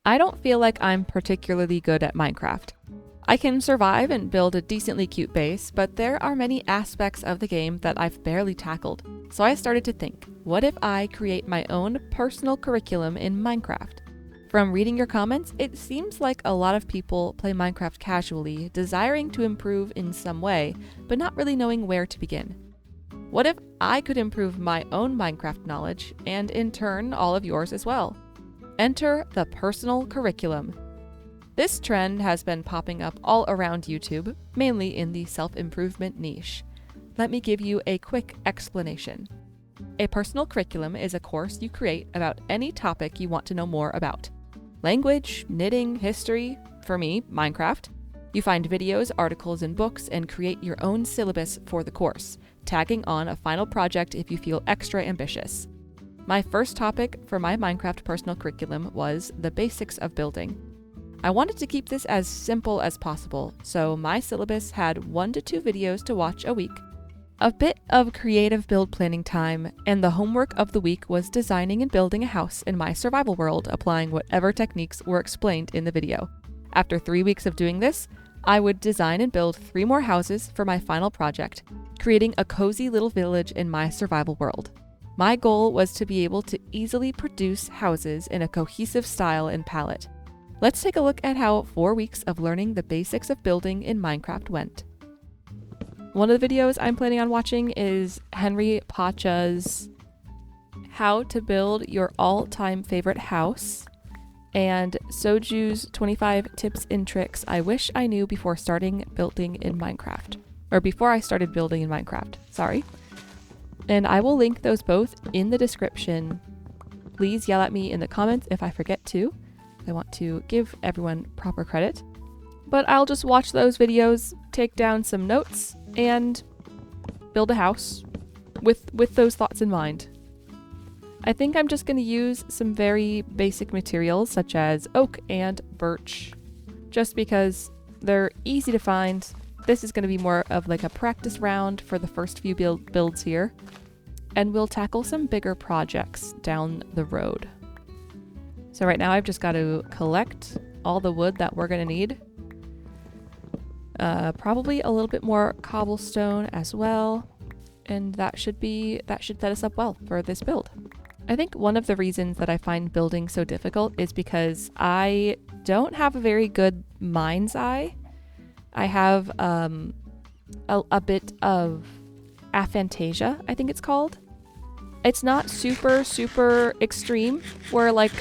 I don't feel like I'm particularly good at Minecraft. I can survive and build a decently cute base, but there are many aspects of the game that I've barely tackled. So I started to think, what if I create my own personal curriculum in Minecraft? From reading your comments, it seems like a lot of people play Minecraft casually, desiring to improve in some way, but not really knowing where to begin. What if I could improve my own Minecraft knowledge, and in turn, all of yours as well? Enter the personal curriculum. This trend has been popping up all around YouTube, mainly in the self-improvement niche. Let me give you a quick explanation. A personal curriculum is a course you create about any topic you want to know more about. Language, knitting, history, for me, Minecraft. You find videos, articles, and books and create your own syllabus for the course, tagging on a final project if you feel extra ambitious. My first topic for my Minecraft personal curriculum was the basics of building. I wanted to keep this as simple as possible, so my syllabus had 1 to 2 videos to watch a week, a bit of creative build planning time, and the homework of the week was designing and building a house in my survival world, applying whatever techniques were explained in the video. After 3 weeks of doing this, I would design and build 3 more houses for my final project, creating a cozy little village in my survival world. My goal was to be able to easily produce houses in a cohesive style and palette. Let's take a look at how 4 weeks of learning the basics of building in Minecraft went. One of the videos I'm planning on watching is Henry Pacha's How to Build Your All-Time Favorite House, and Soju's 25 Tips and Tricks I Wish I Knew Before Starting Building in Minecraft. Or before I started building in Minecraft, sorry. And I will link those both in the description. Please yell at me in the comments if I forget to. I want to give everyone proper credit. But I'll just watch those videos, take down some notes, and build a house with those thoughts in mind. I think I'm just going to use some very basic materials such as oak and birch, just because they're easy to find. This is going to be more of like a practice round for the first few builds here, and we'll tackle some bigger projects down the road. So right now I've just got to collect all the wood that we're going to need. Probably a little bit more cobblestone as well, and that should set us up well for this build. I think one of the reasons that I find building so difficult is because I don't have a very good mind's eye. I have a bit of aphantasia, I think it's called. It's not super extreme, where like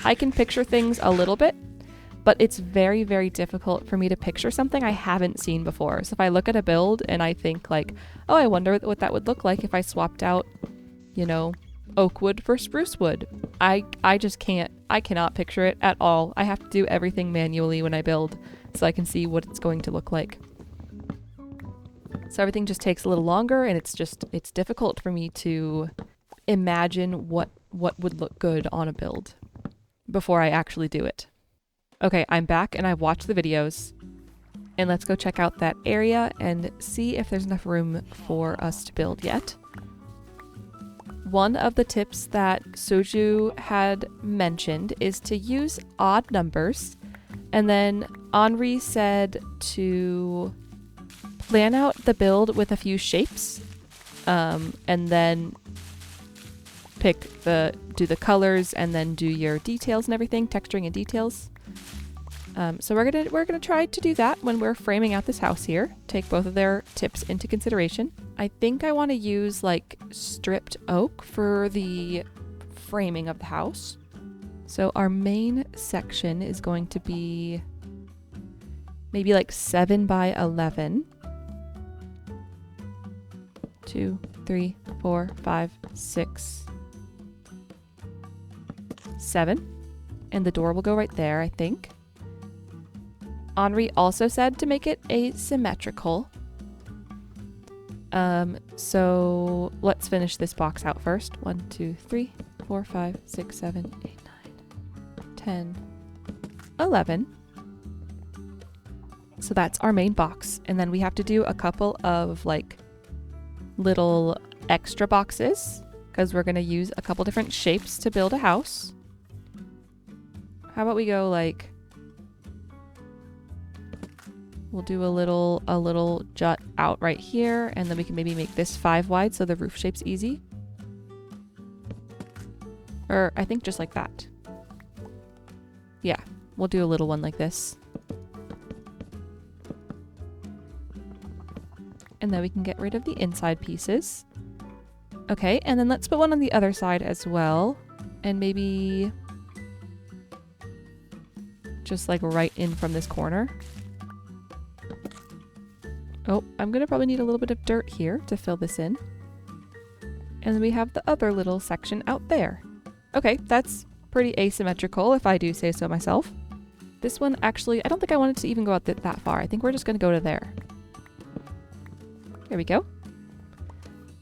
I can picture things a little bit, but it's very, very difficult for me to picture something I haven't seen before. So if I look at a build and I think like, oh, I wonder what that would look like if I swapped out, oak wood for spruce wood. I cannot picture it at all. I have to do everything manually when I build so I can see what it's going to look like. So everything just takes a little longer, and it's difficult for me to imagine what would look good on a build before I actually do it. Okay, I'm back and I've watched the videos, and let's go check out that area and see if there's enough room for us to build yet. One of the tips that Soju had mentioned is to use odd numbers, and then Henri said to plan out the build with a few shapes, and then do the colors, and then do your details and everything, texturing and details. So we're gonna try to do that when we're framing out this house here. Take both of their tips into consideration. I think I want to use like stripped oak for the framing of the house. So our main section is going to be maybe like 7 by 11. 2, 3, 4, 5, 6, 7. And the door will go right there, I think. Henri also said to make it asymmetrical. So let's finish this box out first. 1, 2, 3, 4, 5, 6, 7, 8, 9, 10, 11. So that's our main box. And then we have to do a couple of like little extra boxes because we're going to use a couple different shapes to build a house. How about we go like, we'll do a little jut out right here, and then we can maybe make this 5 wide so the roof shape's easy. Or I think just like that. Yeah, we'll do a little one like this. And then we can get rid of the inside pieces. Okay, and then let's put one on the other side as well. And maybe just like right in from this corner. Oh, I'm gonna probably need a little bit of dirt here to fill this in. And then we have the other little section out there. Okay, that's pretty asymmetrical if I do say so myself. This one actually, I don't think I wanted to even go out that far. I think we're just gonna go to there. There we go.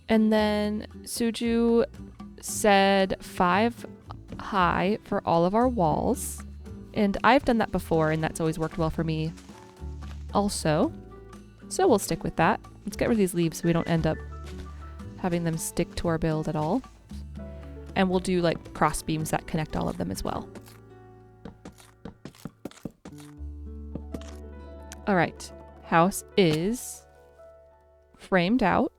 And then Suju said 5 high for all of our walls. And I've done that before, and that's always worked well for me also. So we'll stick with that. Let's get rid of these leaves so we don't end up having them stick to our build at all. And we'll do like cross beams that connect all of them as well. All right, house is framed out.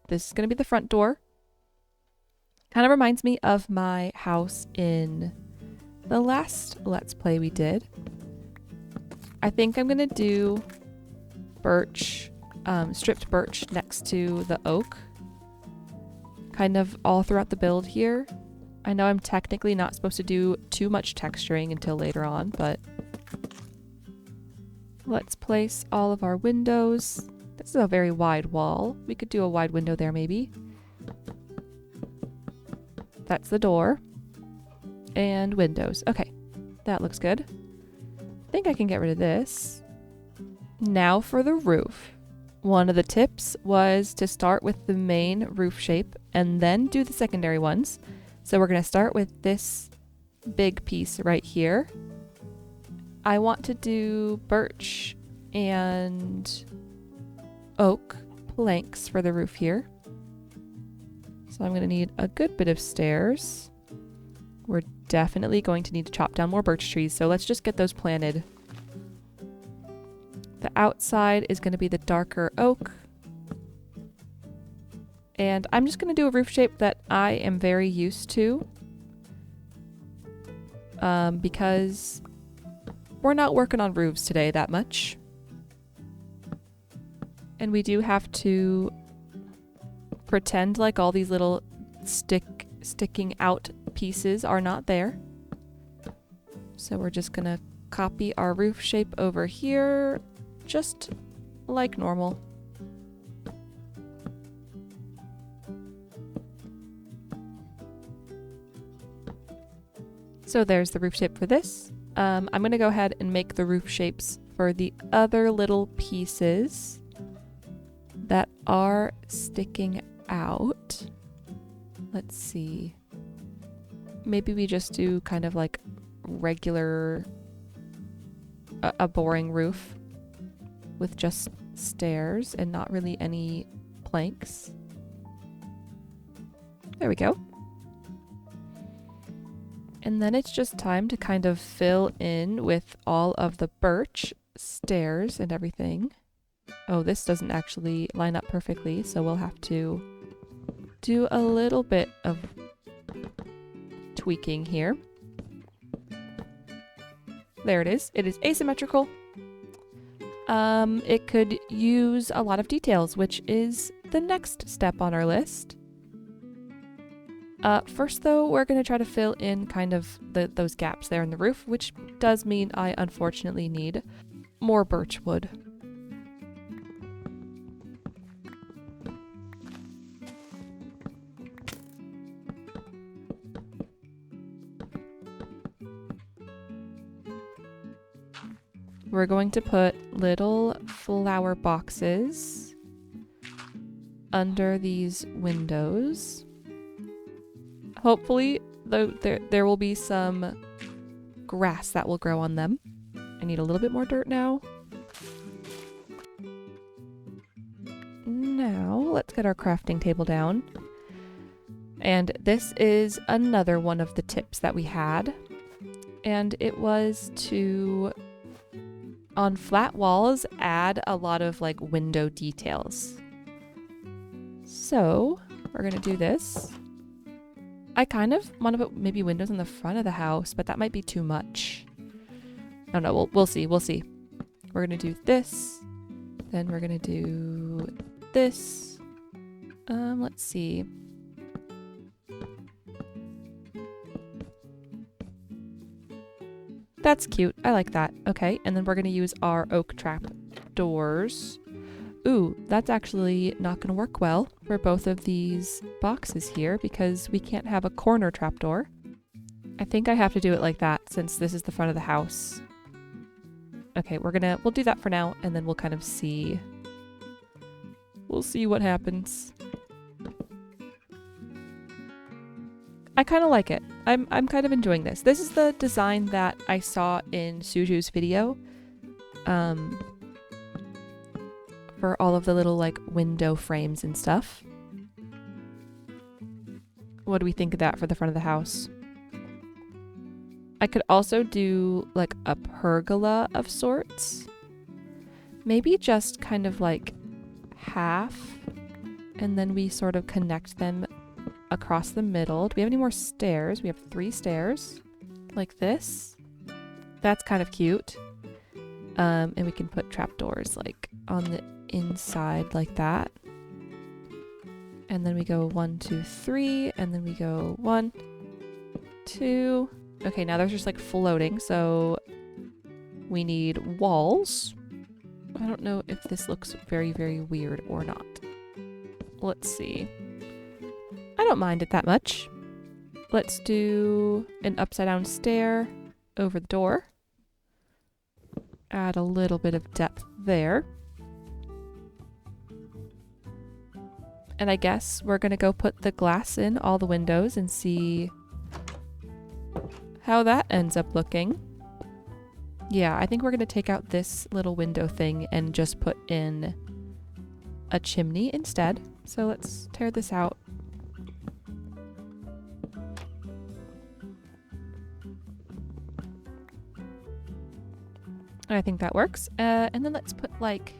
This is going to be the front door. Kind of reminds me of my house in the last Let's Play we did. I think I'm going to do birch, stripped birch next to the oak. Kind of all throughout the build here. I know I'm technically not supposed to do too much texturing until later on, but let's place all of our windows. This is a very wide wall. We could do a wide window there maybe. That's the door. And windows. Okay, that looks good. I think I can get rid of this. Now for the roof. One of the tips was to start with the main roof shape and then do the secondary ones. So we're going to start with this big piece right here. I want to do birch and oak planks for the roof here. So I'm going to need a good bit of stairs. We're definitely going to need to chop down more birch trees, so let's just get those planted. The outside is going to be the darker oak. And I'm just going to do a roof shape that I am very used to. Because we're not working on roofs today that much. And we do have to pretend like all these little sticking out pieces are not there. So we're just gonna copy our roof shape over here, just like normal. So there's the roof shape for this. I'm gonna go ahead and make the roof shapes for the other little pieces that are sticking out. Let's see. Maybe we just do kind of like regular, a boring roof with just stairs and not really any planks. There we go. And then it's just time to kind of fill in with all of the birch, stairs, and everything. Oh, this doesn't actually line up perfectly, so we'll have to do a little bit of tweaking here. There it is. It is asymmetrical. It could use a lot of details, which is the next step on our list. First, though, we're going to try to fill in kind of those gaps there in the roof, which does mean I unfortunately need more birch wood. We're going to put little flower boxes under these windows. Hopefully, there will be some grass that will grow on them. I need a little bit more dirt now. Now, let's get our crafting table down. And this is another one of the tips that we had. and it was to, on flat walls, add a lot of like window details. So we're gonna do this. I kind of want to put maybe windows in the front of the house, but that might be too much. Oh no, we'll see. We'll see. We're gonna do this. Then we're gonna do this. Let's see. That's cute. I like that. Okay, and then we're gonna use our oak trap doors. Ooh, that's actually not gonna work well for both of these boxes here because we can't have a corner trapdoor. I think I have to do it like that since this is the front of the house. Okay, we'll do that for now, and then we'll kind of see. We'll see what happens. I kind of like it. I'm kind of enjoying this. This is the design that I saw in Suju's video. For all of the little like window frames and stuff. What do we think of that for the front of the house? I could also do like a pergola of sorts. Maybe just kind of like half, and then we sort of connect them across the middle. Do we have any more stairs? We have 3 stairs like this. That's kind of cute. And we can put trapdoors like on the inside like that. And then we go 1, 2, 3, and then we go 1, 2. Okay, now they're just like floating, so we need walls. I don't know if this looks very, very weird or not. Let's see. I don't mind it that much. Let's do an upside down stair over the door. Add a little bit of depth there. And I guess we're gonna go put the glass in all the windows and see how that ends up looking. Yeah, I think we're gonna take out this little window thing and just put in a chimney instead. So let's tear this out. I think that works. And then let's put like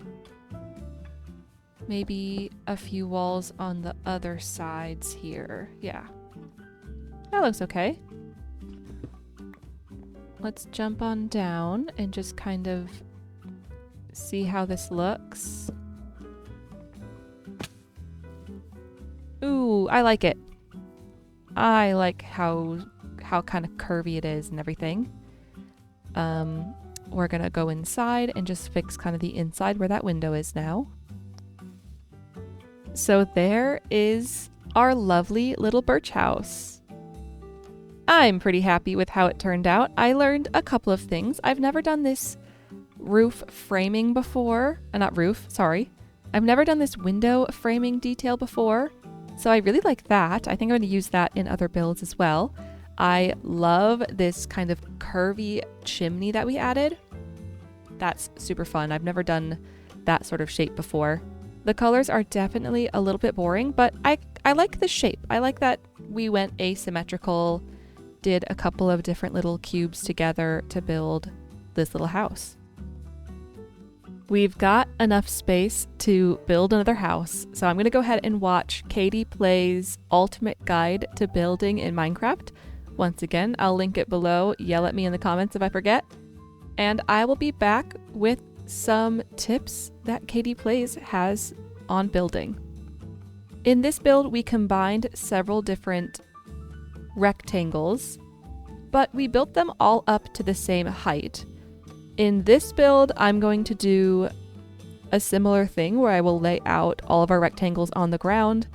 maybe a few walls on the other sides here. Yeah. That looks okay. Let's jump on down and just kind of see how this looks. Ooh, I like it. I like how kind of curvy it is and everything. We're gonna go inside and just fix kind of the inside where that window is now. So there is our lovely little birch house. I'm pretty happy with how it turned out. I learned a couple of things. I've never done this roof framing before. Not roof, sorry. I've never done this window framing detail before. So I really like that. I think I'm going to use that in other builds as well. I love this kind of curvy chimney that we added. That's super fun. I've never done that sort of shape before. The colors are definitely a little bit boring, but I like the shape. I like that we went asymmetrical, did a couple of different little cubes together to build this little house. We've got enough space to build another house, so I'm going to go ahead and watch Katie Plays Ultimate Guide to Building in Minecraft. Once again, I'll link it below. Yell at me in the comments if I forget. And I will be back with some tips that Katie Plays has on building. In this build, we combined several different rectangles, but we built them all up to the same height. In this build, I'm going to do a similar thing where I will lay out all of our rectangles on the ground,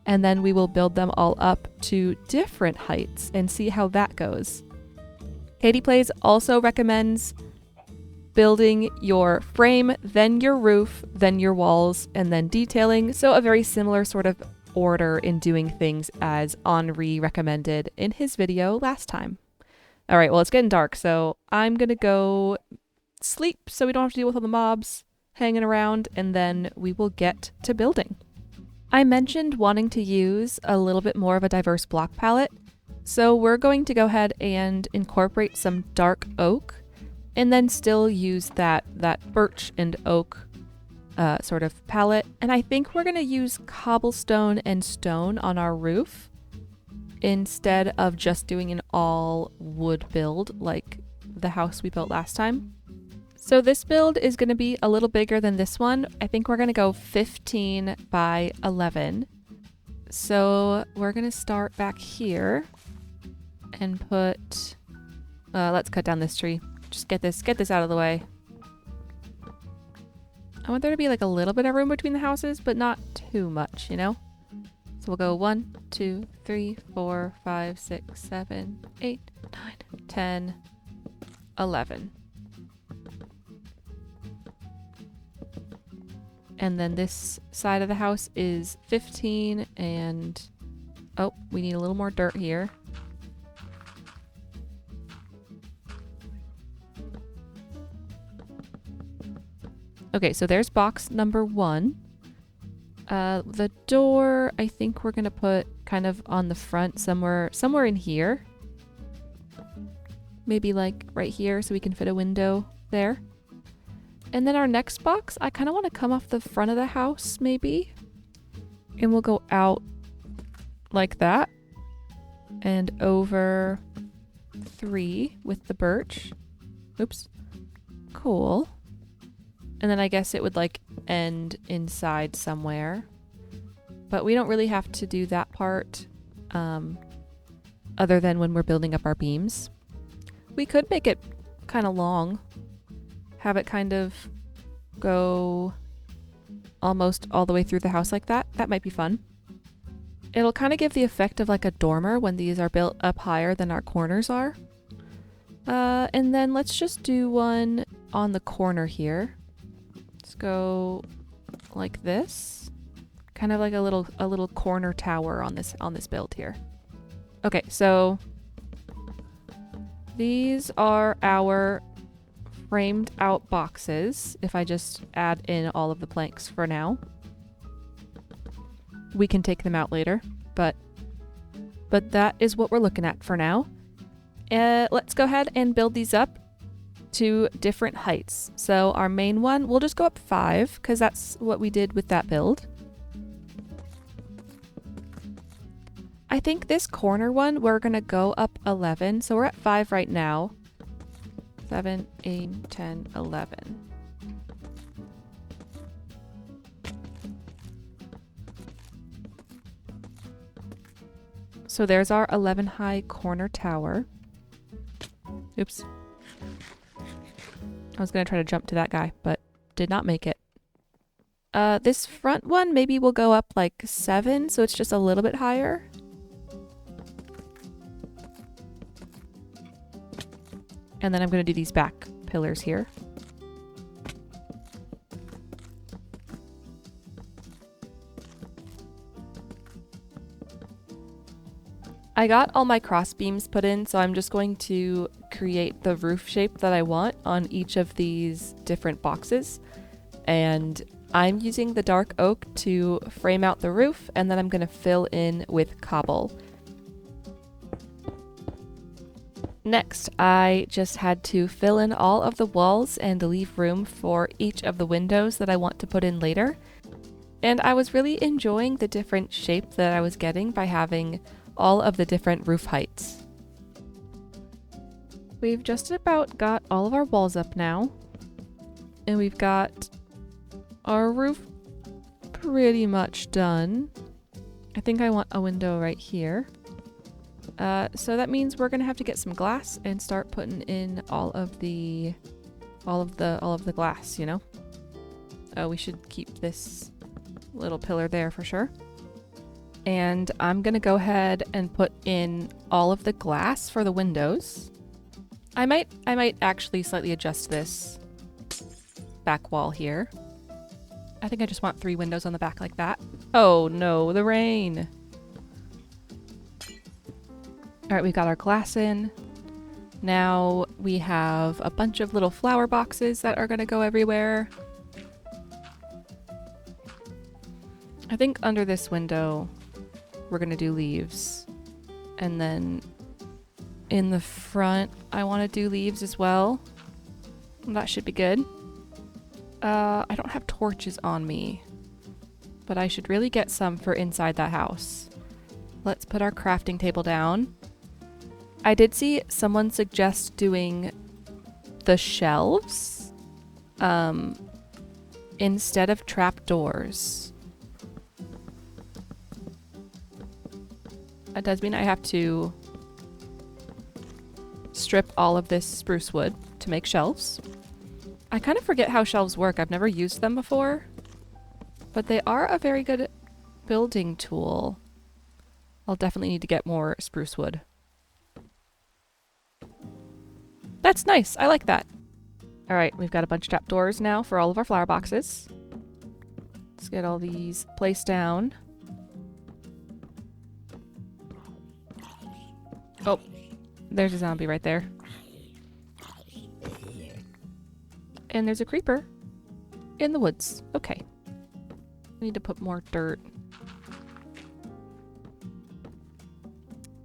and then we will build them all up to different heights and see how that goes. Katie Plays also recommends building your frame, then your roof, then your walls, and then detailing. So a very similar sort of order in doing things as Henri recommended in his video last time. All right, well, it's getting dark, so I'm gonna go sleep so we don't have to deal with all the mobs hanging around, and then we will get to building. I mentioned wanting to use a little bit more of a diverse block palette. So we're going to go ahead and incorporate some dark oak and then still use that birch and oak sort of palette. And I think we're going to use cobblestone and stone on our roof instead of just doing an all wood build like the house we built last time. So this build is going to be a little bigger than this one. I think we're going to go 15 by 11. So we're going to start back here and put, let's cut down this tree. Just get this out of the way. I want there to be like a little bit of room between the houses, but not too much, you know? So we'll go 1, 2, 3, 4, 5, 6, 7, 8, 9, 10, 11. And then this side of the house is 15 and, oh, we need a little more dirt here. Okay, so there's box number 1. The door, I think we're gonna put kind of on the front somewhere in here. Maybe like right here so we can fit a window there. And then our next box, I kind of want to come off the front of the house maybe. And we'll go out like that. And over 3 with the birch. Oops. Cool. And then I guess it would like end inside somewhere. But we don't really have to do that part other than when we're building up our beams. We could make it kind of long. Have it kind of go almost all the way through the house like that. That might be fun. It'll kind of give the effect of like a dormer when these are built up higher than our corners are. And then let's just do one on the corner here. Let's go like this. Kind of like a little corner tower on this build here. Okay, so these are our framed out boxes. If I just add in all of the planks for now, we can take them out later, but that is what we're looking at for now. Let's go ahead and build these up to different heights. So our main one, we'll just go up 5 because that's what we did with that build. I think this corner one, we're gonna go up 11. So we're at 5 right now. 7, 8, 10, 11. So there's our 11 high corner tower. Oops. I was going to try to jump to that guy, but did not make it. This front one, maybe we'll go up like 7, so it's just a little bit higher. And then I'm going to do these back pillars here. I got all my cross beams put in, so I'm just going to create the roof shape that I want on each of these different boxes. And I'm using the dark oak to frame out the roof, and then I'm going to fill in with cobble. Next, I just had to fill in all of the walls and leave room for each of the windows that I want to put in later. And I was really enjoying the different shape that I was getting by having all of the different roof heights. We've just about got all of our walls up now. And we've got our roof pretty much done. I think I want a window right here. So that means we're gonna have to get some glass and start putting in all of the glass, you know? Oh, we should keep this little pillar there for sure. And I'm gonna go ahead and put in all of the glass for the windows. I might actually slightly adjust this back wall here. I think I just want 3 windows on the back like that. Oh no, the rain. All right, we've got our glass in. Now we have a bunch of little flower boxes that are gonna go everywhere. I think under this window, we're gonna do leaves. And then In the front, I want to do leaves as well. That should be good. I don't have torches on me, but I should really get some for inside that house. Let's put our crafting table down. I did see someone suggest doing the shelves instead of trapdoors. That does mean I have to strip all of this spruce wood to make shelves. I kind of forget how shelves work. I've never used them before, but they are a very good building tool. I'll definitely need to get more spruce wood. That's nice. I like that. All right, we've got a bunch of trapdoors now for all of our flower boxes. Let's get all these placed down. Oh, there's a zombie right there. And there's a creeper in the woods. Okay. I need to put more dirt.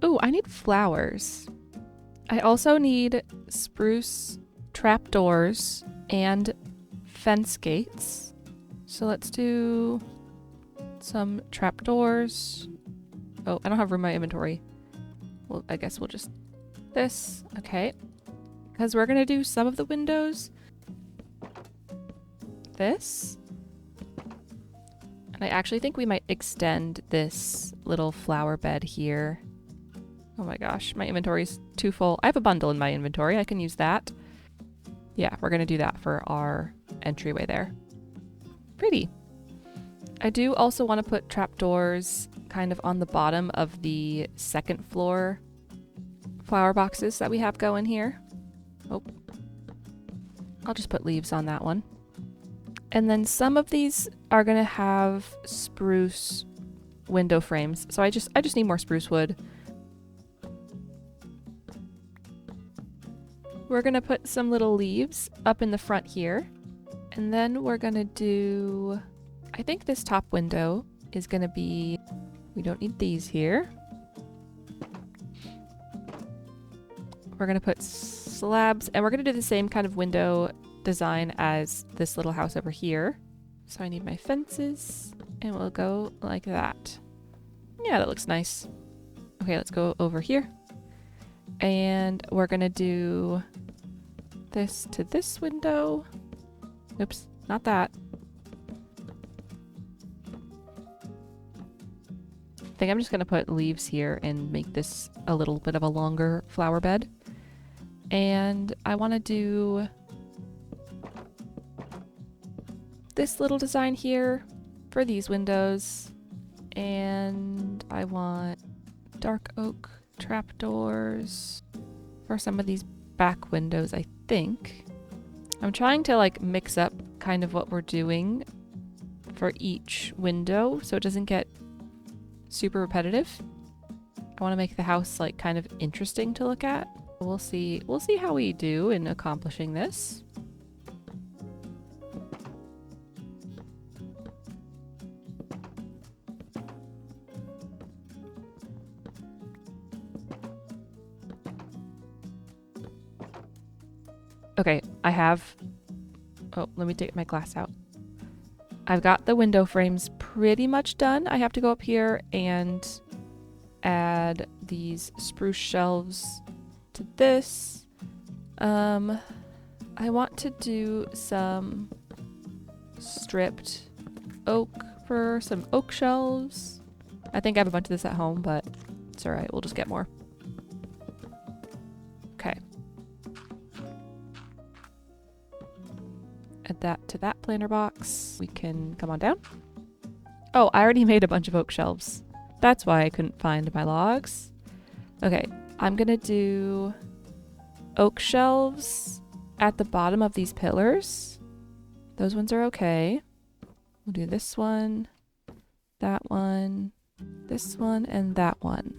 Ooh, I need flowers. I also need spruce trapdoors and fence gates. So let's do some trapdoors. Oh, I don't have room in my inventory. Well, I guess we'll just this. Okay. Because we're going to do some of the windows. This. And I actually think we might extend this little flower bed here. Oh my gosh, my inventory's too full. I have a bundle in my inventory. I can use that. Yeah, we're going to do that for our entryway there. Pretty. I do also want to put trapdoors kind of on the bottom of the second floor flower boxes that we have going here. Oh. I'll just put leaves on that one. And then some of these are going to have spruce window frames. So I just need more spruce wood. We're going to put some little leaves up in the front here. And then we're going to do, I think this top window is going to be, we don't need these here. We're going to put slabs, and we're going to do the same kind of window design as this little house over here. So I need my fences, and we'll go like that. Yeah, that looks nice. Okay, let's go over here. And we're going to do this to this window. Oops, not that. I think I'm just going to put leaves here and make this a little bit of a longer flower bed. And I want to do this little design here for these windows. And I want dark oak trapdoors for some of these back windows, I think. I'm trying to like mix up kind of what we're doing for each window so it doesn't get super repetitive. I want to make the house like kind of interesting to look at. We'll see how we do in accomplishing this. Okay, I have... Oh, let me take my glass out. I've got the window frames pretty much done. I have to go up here and add these spruce shelves to this. I want to do some stripped oak for some oak shelves. I think I have a bunch of this at home, but it's alright. We'll just get more. Okay. Add that to that planter box. We can come on down. Oh, I already made a bunch of oak shelves. That's why I couldn't find my logs. Okay, I'm gonna do oak shelves at the bottom of these pillars. Those ones are okay. We'll do this one, that one, this one, and that one.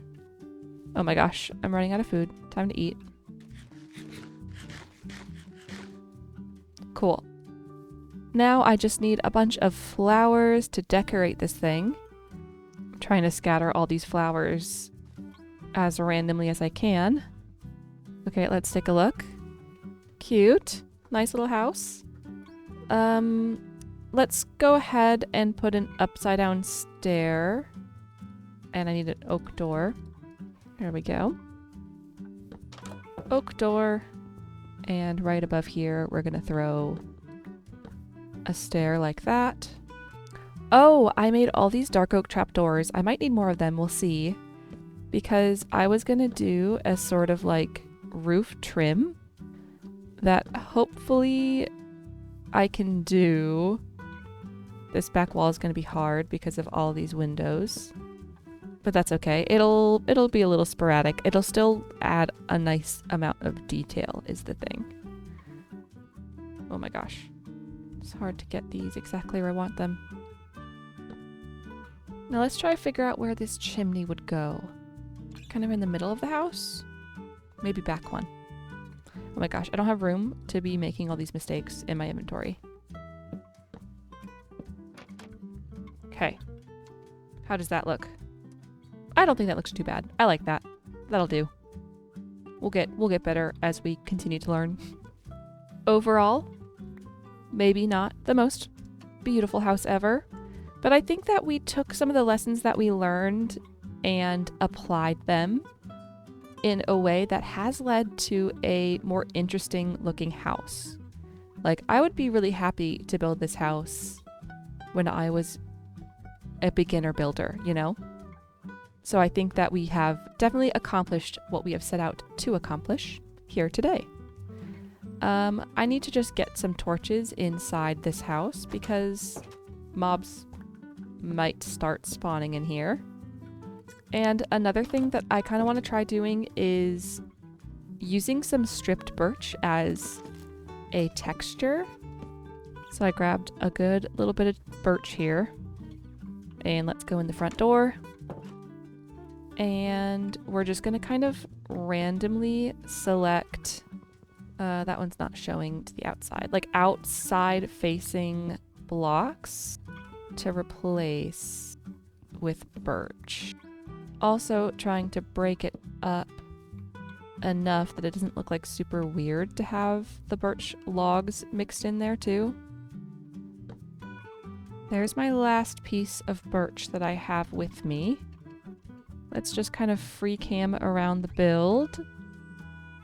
Oh my gosh, I'm running out of food. Time to eat. Cool. Now I just need a bunch of flowers to decorate this thing. I'm trying to scatter all these flowers as randomly as I can. Okay, let's take a look. Cute. Nice little house. Let's go ahead and put an upside down stair. And I need an oak door. There we go. Oak door. And right above here, we're gonna throw a stair like that. Oh, I made all these dark oak trapdoors. I might need more of them, we'll see. Because I was gonna do a sort of like roof trim that hopefully I can do. This back wall is gonna be hard because of all these windows. But that's okay. It'll be a little sporadic. It'll still add a nice amount of detail is the thing. Oh my gosh. It's hard to get these exactly where I want them. Now let's try to figure out where this chimney would go. Kind of in the middle of the house? Maybe back one. Oh my gosh, I don't have room to be making all these mistakes in my inventory. Okay. How does that look? I don't think that looks too bad. I like that. That'll do. We'll get better as we continue to learn. Overall, maybe not the most beautiful house ever, but I think that we took some of the lessons that we learned and applied them in a way that has led to a more interesting looking house. Like, I would be really happy to build this house when I was a beginner builder, you know? So I think that we have definitely accomplished what we have set out to accomplish here today. I need to just get some torches inside this house because mobs might start spawning in here. And another thing that I kind of want to try doing is using some stripped birch as a texture. So I grabbed a good little bit of birch here. And let's go in the front door. And we're just going to kind of randomly select, that one's not showing to the outside, like outside facing blocks to replace with birch. Also trying to break it up enough that it doesn't look like super weird to have the birch logs mixed in there too. There's my last piece of birch that I have with me. Let's just kind of free cam around the build.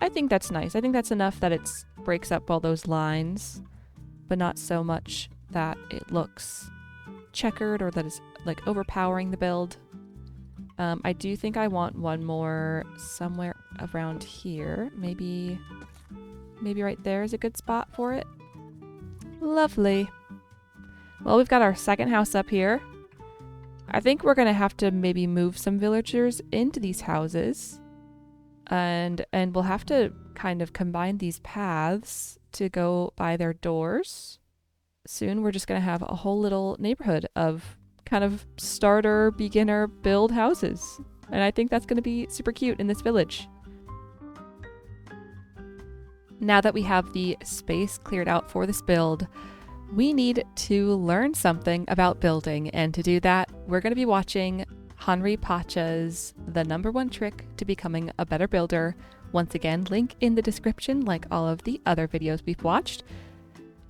I think that's nice. I think that's enough that it breaks up all those lines, but not so much that it looks checkered or that is like overpowering the build. I do think I want one more somewhere around here. Maybe right there is a good spot for it. Lovely. Well, we've got our second house up here. I think we're going to have to maybe move some villagers into these houses. And we'll have to kind of combine these paths to go by their doors. Soon we're just going to have a whole little neighborhood of kind of starter, beginner build houses. And I think that's going to be super cute in this village. Now that we have the space cleared out for this build, we need to learn something about building, and to do that, we're going to be watching Henry Pacha's The #1 Trick to Becoming a Better Builder. Once again, link in the description like all of the other videos we've watched.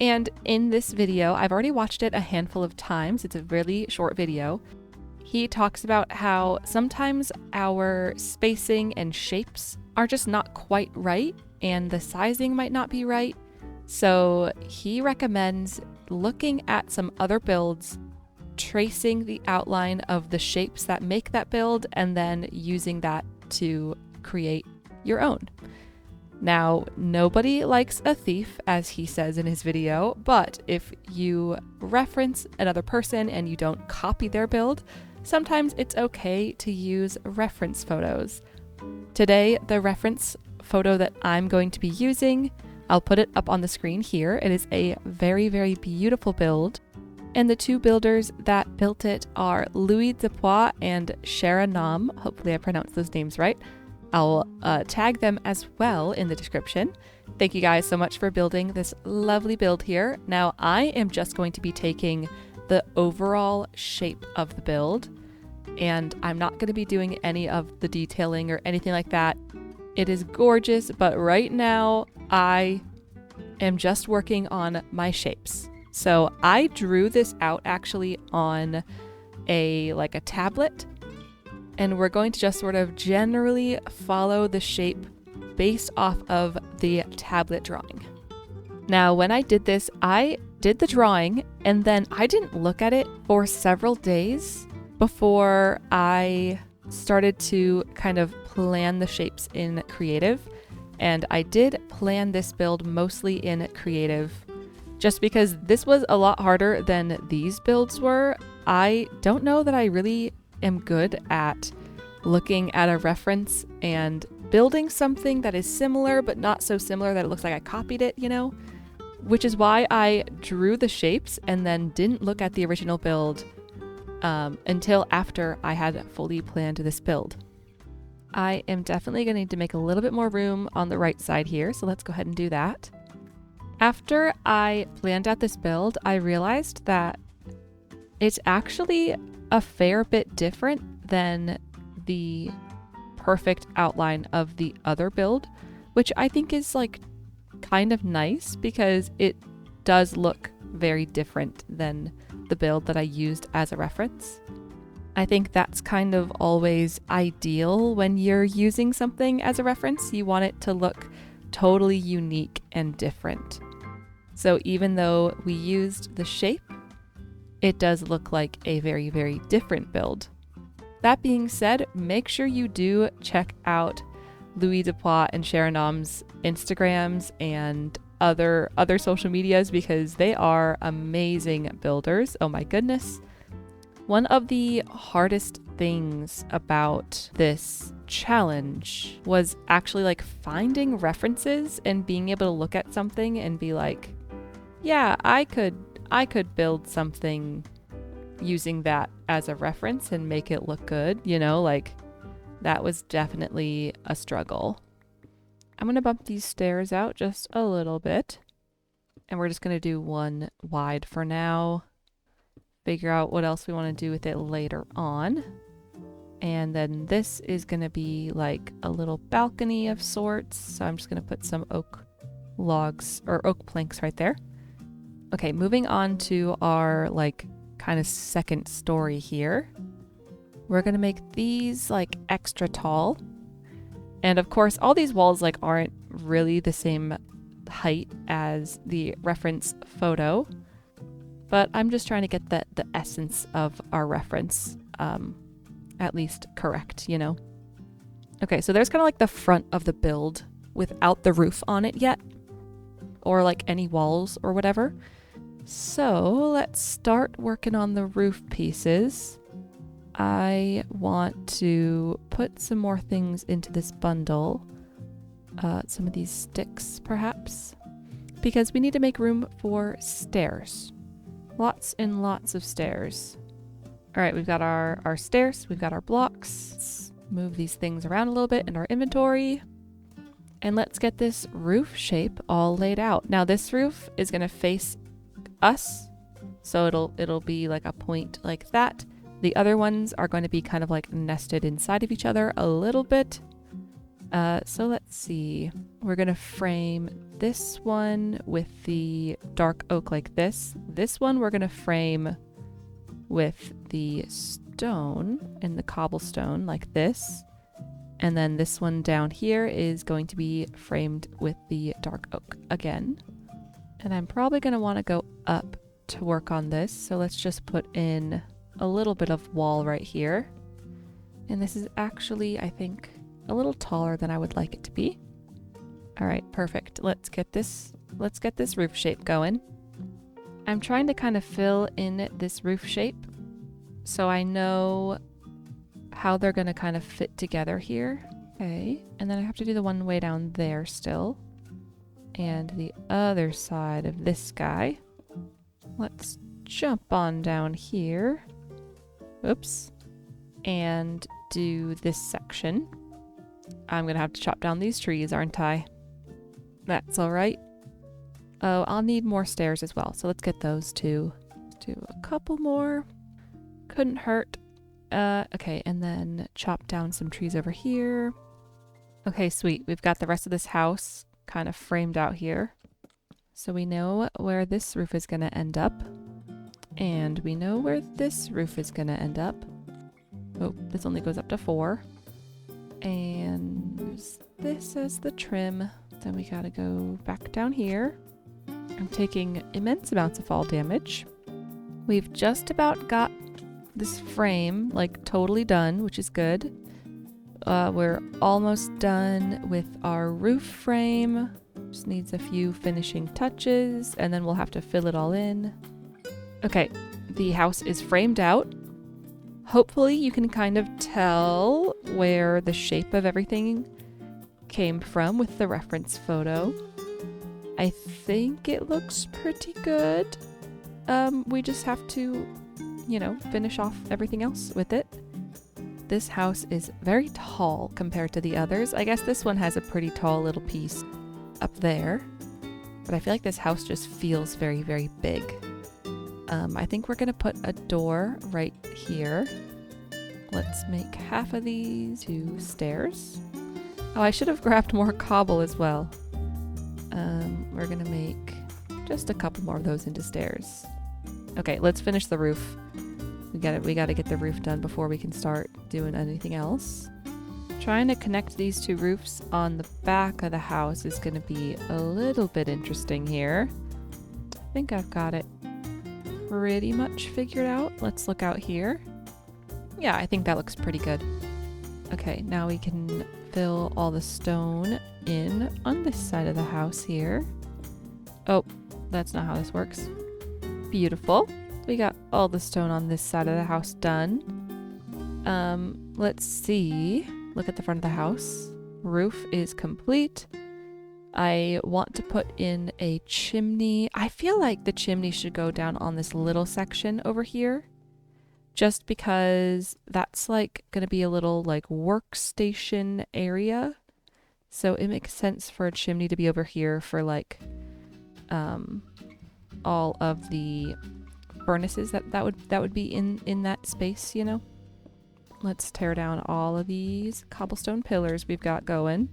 And in this video, I've already watched it a handful of times. It's a really short video. He talks about how sometimes our spacing and shapes are just not quite right, and the sizing might not be right. So he recommends looking at some other builds, tracing the outline of the shapes that make that build, and then using that to create your own. Now, nobody likes a thief, as he says in his video, but if you reference another person and you don't copy their build, sometimes it's okay to use reference photos. Today, the reference photo that I'm going to be using, I'll put it up on the screen here. It is a very, very beautiful build. And the two builders that built it are Louis Depois and Shara Nam. Hopefully I pronounced those names right. I'll tag them as well in the description. Thank you guys so much for building this lovely build here. Now I am just going to be taking the overall shape of the build, and I'm not going to be doing any of the detailing or anything like that. It is gorgeous, but right now I am just working on my shapes. So I drew this out actually on a tablet, and we're going to just sort of generally follow the shape based off of the tablet drawing. Now, when I did this, I did the drawing and then I didn't look at it for several days before I started to kind of plan the shapes in Creative. And I did plan this build mostly in Creative just because this was a lot harder than these builds were. I don't know that I really am good at looking at a reference and building something that is similar but not so similar that it looks like I copied it, you know? Which is why I drew the shapes and then didn't look at the original build until after I had fully planned this build. I am definitely going to need to make a little bit more room on the right side here, so let's go ahead and do that. After I planned out this build, I realized that it's actually a fair bit different than the perfect outline of the other build, which I think is like kind of nice because it does look very different than the build that I used as a reference. I think that's kind of always ideal when you're using something as a reference. You want it to look totally unique and different. So even though we used the shape, it does look like a very, very different build. That being said, make sure you do check out Louis Dupois and Sharon Om's Instagrams and other social medias because they are amazing builders. Oh my goodness. One of the hardest things about this challenge was actually like finding references and being able to look at something and be like, yeah, I could build something using that as a reference and make it look good, you know, like that was definitely a struggle. I'm going to bump these stairs out just a little bit, and we're just going to do one wide for now. Figure out what else we want to do with it later on. And then this is going to be like a little balcony of sorts. So I'm just going to put some oak logs or oak planks right there. Okay, moving on to our like kind of second story here. We're going to make these like extra tall. And of course, all these walls like aren't really the same height as the reference photo. But I'm just trying to get the essence of our reference at least correct, you know? Okay, so there's kind of like the front of the build without the roof on it yet, or like any walls or whatever. So let's start working on the roof pieces. I want to put some more things into this bundle. Some of these sticks, perhaps, because we need to make room for stairs. Lots and lots of stairs. All right, we've got our stairs, we've got our blocks. Let's move these things around a little bit in our inventory. And let's get this roof shape all laid out. Now this roof is gonna face us, so it'll be like a point like that. The other ones are going to be kind of like nested inside of each other a little bit. So let's see. We're going to frame this one with the dark oak like this. This one we're going to frame with the stone and the cobblestone like this. And then this one down here is going to be framed with the dark oak again. And I'm probably going to want to go up to work on this. So let's just put in a little bit of wall right here. And this is actually, I think, a little taller than I would like it to be. All right, perfect. Let's get this roof shape going. I'm trying to kind of fill in this roof shape so I know how they're going to kind of fit together here. Okay, and then I have to do the one way down there still. And the other side of this guy. Let's jump on down here. Oops. And do this section. I'm going to have to chop down these trees, aren't I? That's all right. Oh, I'll need more stairs as well. So let's get those too. Let's do a couple more. Couldn't hurt. Okay, and then chop down some trees over here. Okay, sweet. We've got the rest of this house kind of framed out here. So we know where this roof is going to end up. And we know where this roof is going to end up. Oh, this only goes up to 4. And use this as the trim. Then we gotta go back down here. I'm taking immense amounts of fall damage. We've just about got this frame like totally done, which is good. We're almost done with our roof frame. Just needs a few finishing touches and then we'll have to fill it all in. Okay, the house is framed out. Hopefully you can kind of tell where the shape of everything came from with the reference photo. I think it looks pretty good. We just have to, finish off everything else with it. This house is very tall compared to the others. I guess this one has a pretty tall little piece up there. But I feel like this house just feels very, very big. I think we're going to put a door right here. Let's make half of these 2 stairs. Oh, I should have grabbed more cobble as well. We're going to make just a couple more of those into stairs. Okay, let's finish the roof. We got to get the roof done before we can start doing anything else. Trying to connect these 2 roofs on the back of the house is going to be a little bit interesting here. I think I've got it pretty much figured out. Let's look out here. Yeah, I think that looks pretty good. Okay, now we can fill all the stone in on this side of the house here. Oh, that's not how this works. Beautiful. We got all the stone on this side of the house done. Let's see. Look at the front of the house. Roof is complete. I want to put in a chimney. I feel like the chimney should go down on this little section over here. Just because that's like going to be a little like workstation area. So it makes sense for a chimney to be over here for like all of the furnaces that would be in that space, Let's tear down all of these cobblestone pillars we've got going.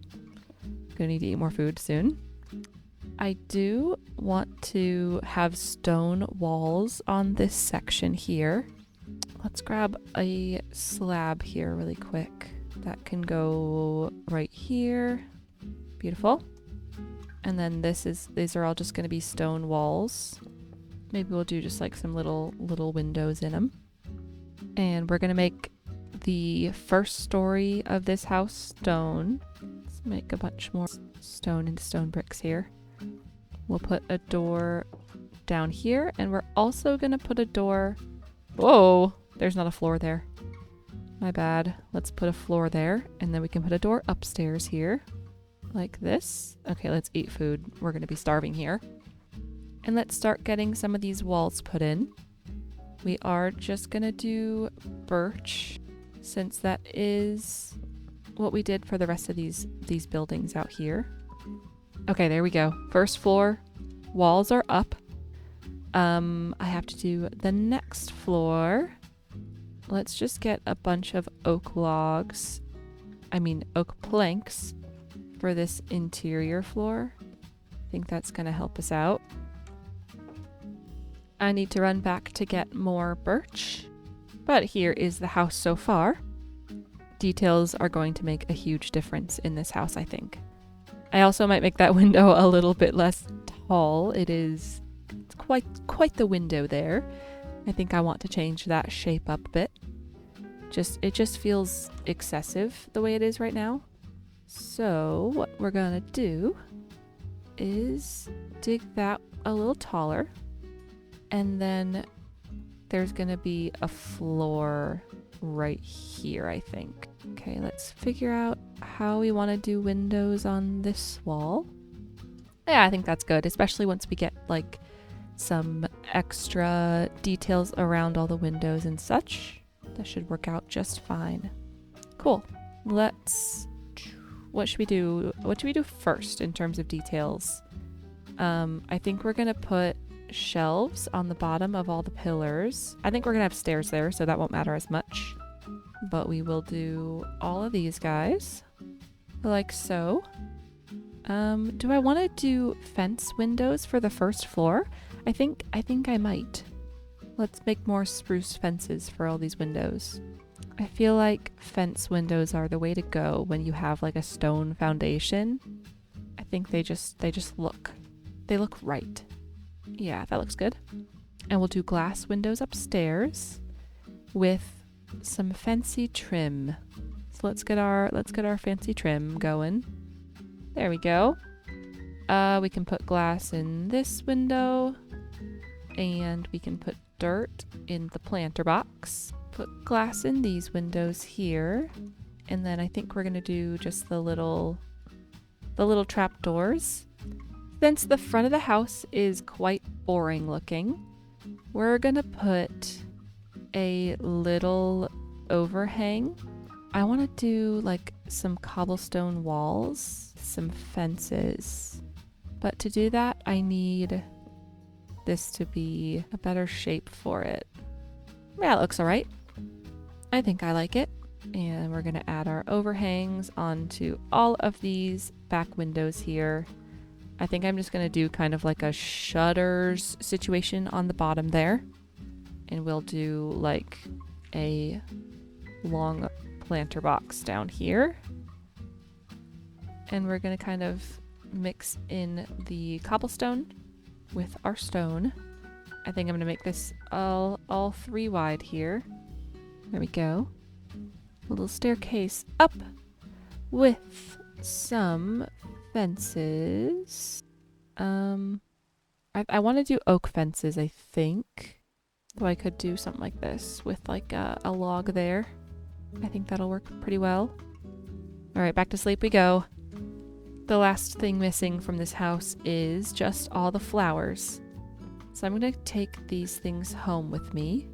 Gonna need to eat more food soon. I do want to have stone walls on this section here. Let's grab a slab here really quick. That can go right here. Beautiful. And then these are all just going to be stone walls. Maybe we'll do just like some little windows in them. And we're going to make the first story of this house stone. Let's make a bunch more stone into stone bricks here. We'll put a door down here, and we're also going to put a door... Whoa! There's not a floor there. My bad. Let's put a floor there, and then we can put a door upstairs here. Like this. Okay, let's eat food. We're going to be starving here. And let's start getting some of these walls put in. We are just going to do birch, since that is what we did for the rest of these buildings out here. Okay, there we go. First floor. Walls are up. I have to do the next floor. Let's just get a bunch of oak planks for this interior floor. I think that's going to help us out. I need to run back to get more birch, but here is the house so far. Details are going to make a huge difference in this house, I think. I also might make that window a little bit less tall. It's quite the window there. I think I want to change that shape up a bit. It just feels excessive the way it is right now. So what we're gonna do is dig that a little taller, and then there's gonna be a floor right here, I think. Okay, let's figure out how we want to do windows on this wall. Yeah, I think that's good, especially once we get like some extra details around all the windows and such. That should work out just fine. Cool. What should we do? What do we do first in terms of details? I think we're gonna put shelves on the bottom of all the pillars. I think we're gonna have stairs there, so that won't matter as much. But we will do all of these guys. like so. Do I want to do fence windows for the first floor? I think I might. Let's make more spruce fences for all these windows. I feel like fence windows are the way to go when you have like a stone foundation. I think they just look right. Yeah, that looks good. And we'll do glass windows upstairs with some fancy trim. So let's get our fancy trim going. There we go. We can put glass in this window, and we can put dirt in the planter box. Put glass in these windows here, and then I think we're gonna do just the little trap doors. Since the front of the house is quite boring looking, we're gonna put a little overhang. I want to do like some cobblestone walls, some fences. But to do that, I need this to be a better shape for it. Yeah, it looks all right. I think I like it. And we're going to add our overhangs onto all of these back windows here. I think I'm just going to do kind of like a shutters situation on the bottom there. And we'll do like a long planter box down here. And we're going to kind of mix in the cobblestone with our stone. I think I'm going to make this all 3 wide here. There we go. A little staircase up with some fences. I want to do oak fences, I think. So I could do something like this with like a log there. I think that'll work pretty well. All right, back to sleep we go. The last thing missing from this house is just all the flowers. So I'm going to take these things home with me.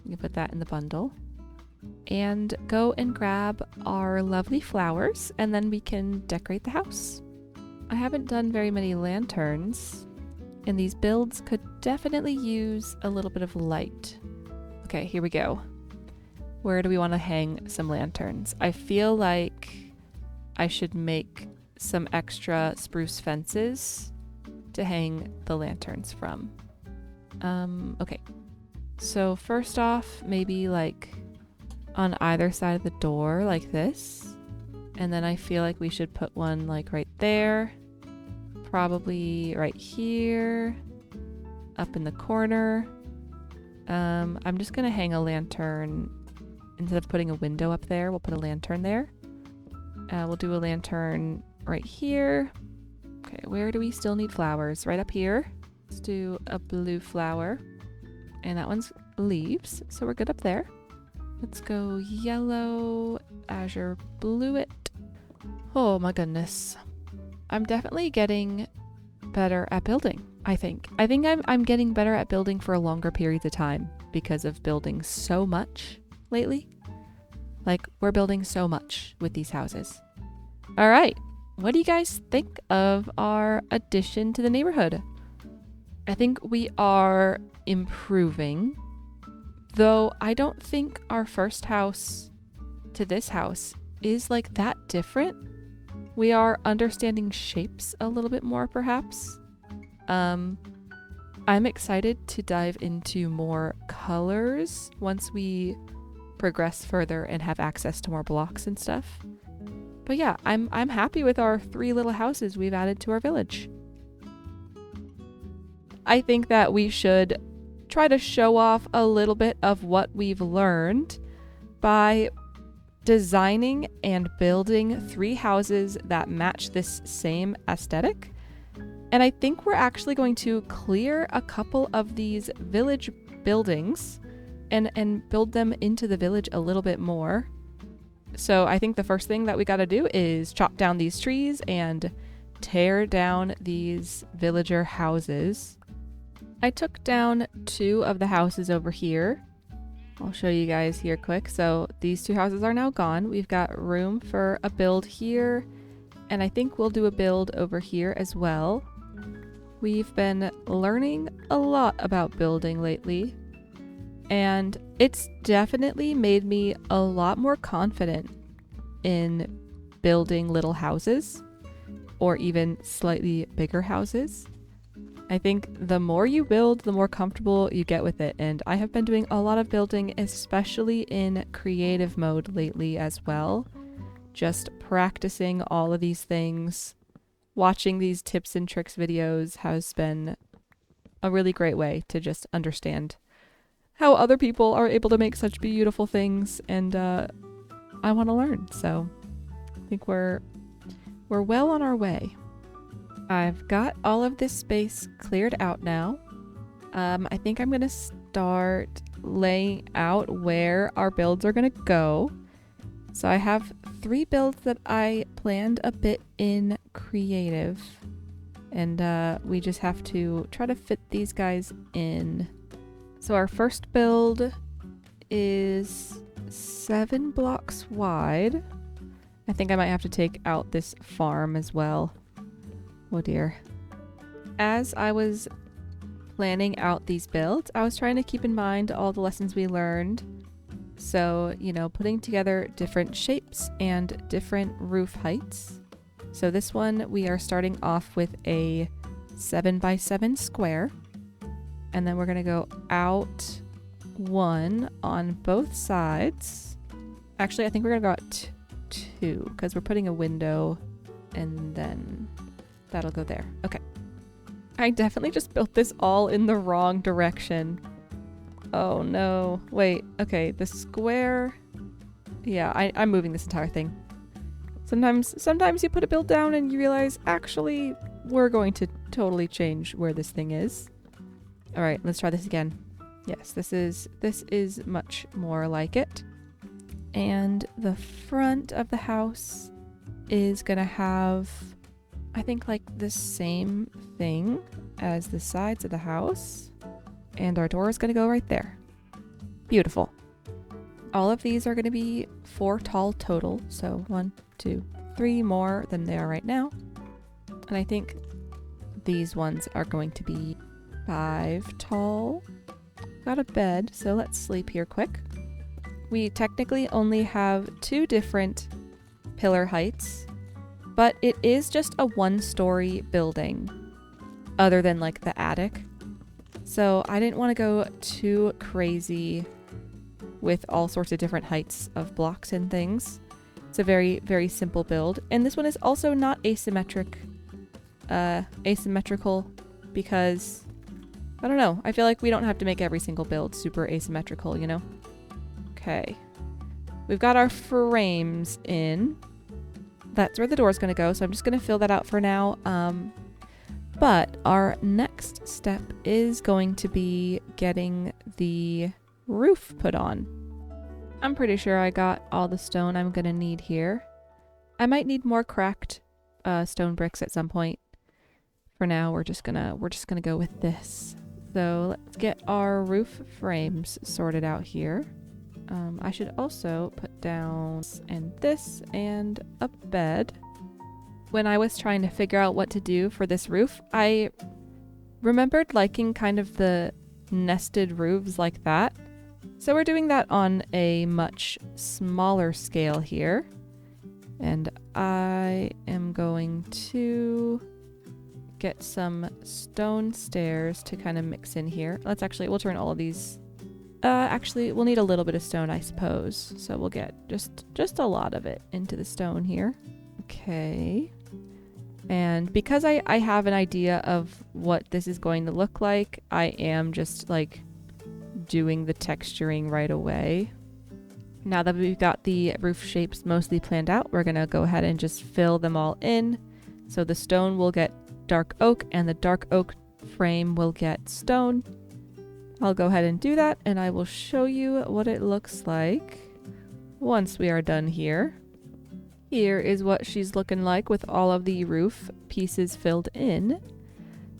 You can put that in the bundle. And go and grab our lovely flowers, and then we can decorate the house. I haven't done very many lanterns, and these builds could definitely use a little bit of light. Okay, here we go. Where do we want to hang some lanterns? I feel like I should make some extra spruce fences to hang the lanterns from. Okay. So first off, maybe like on either side of the door like this. And then I feel like we should put one like right there. Probably right here. Up in the corner. I'm just gonna hang a lantern. Instead of putting a window up there, we'll put a lantern there. We'll do a lantern right here. Okay, where do we still need flowers? Right up here. Let's do a blue flower. And that one's leaves, so we're good up there. Let's go yellow, azure blue it. Oh my goodness. I'm definitely getting better at building, I think. I think I'm getting better at building for longer periods of time because of building so much lately. Like, we're building so much with these houses. All right. What do you guys think of our addition to the neighborhood? I think we are improving. Though I don't think our first house to this house is like that different. We are understanding shapes a little bit more, perhaps. I'm excited to dive into more colors once we progress further and have access to more blocks and stuff. But yeah, I'm happy with our 3 little houses we've added to our village. I think that we should try to show off a little bit of what we've learned by designing and building 3 houses that match this same aesthetic. And I think we're actually going to clear a couple of these village buildings and build them into the village a little bit more. So I think the first thing that we got to do is chop down these trees and tear down these villager houses. I took down 2 of the houses over here. I'll show you guys here quick. So these 2 houses are now gone. We've got room for a build here, and I think we'll do a build over here as well. We've been learning a lot about building lately, and it's definitely made me a lot more confident in building little houses or even slightly bigger houses. I think the more you build, the more comfortable you get with it. And I have been doing a lot of building, especially in creative mode lately as well. Just practicing all of these things. Watching these tips and tricks videos has been a really great way to just understand how other people are able to make such beautiful things, and I want to learn. So I think we're well on our way. I've got all of this space cleared out now. I think I'm gonna start laying out where our builds are gonna go. So I have 3 builds that I planned a bit in creative, and we just have to try to fit these guys in. So our first build is 7 blocks wide. I think I might have to take out this farm as well. Oh dear. As I was planning out these builds, I was trying to keep in mind all the lessons we learned. So, you know, putting together different shapes and different roof heights. So this one, we are starting off with a 7x7 square. And then we're going to go out 1 on both sides. Actually, I think we're going to go out 2 because we're putting a window and then that'll go there. Okay. I definitely just built this all in the wrong direction. Oh no. Wait, okay, the square. Yeah, I'm moving this entire thing. Sometimes you put a build down and you realize, actually, we're going to totally change where this thing is. All right, let's try this again. Yes, this is much more like it. And the front of the house is gonna have, I think, like the same thing as the sides of the house. And our door is gonna go right there. Beautiful. All of these are gonna be 4 tall total. So 1, 2, 3 more than they are right now. And I think these ones are going to be 5 tall. Got a bed, so let's sleep here quick. We technically only have 2 different pillar heights, but it is just a 1-story building, other than like the attic. So I didn't want to go too crazy with all sorts of different heights of blocks and things. It's a very, very simple build. And this one is also not asymmetrical because, I don't know, I feel like we don't have to make every single build super asymmetrical, you know? Okay. We've got our frames in. That's where the door's going to go, so I'm just going to fill that out for now. But our next step is going to be getting the roof put on. I'm pretty sure I got all the stone I'm going to need here. I might need more cracked stone bricks at some point. For now, we're just gonna go with this. So let's get our roof frames sorted out here. I should also put down this and a bed. When I was trying to figure out what to do for this roof, I remembered liking kind of the nested roofs like that. So we're doing that on a much smaller scale here. And I am going to get some stone stairs to kind of mix in here. We'll turn all of these. Actually, we'll need a little bit of stone, I suppose. So we'll get just a lot of it into the stone here. Okay. And because I have an idea of what this is going to look like, I am just like doing the texturing right away. Now that we've got the roof shapes mostly planned out, we're gonna go ahead and just fill them all in. So the stone will get dark oak and the dark oak frame will get stone. I'll go ahead and do that and I will show you what it looks like once we are done here. Here is what she's looking like with all of the roof pieces filled in.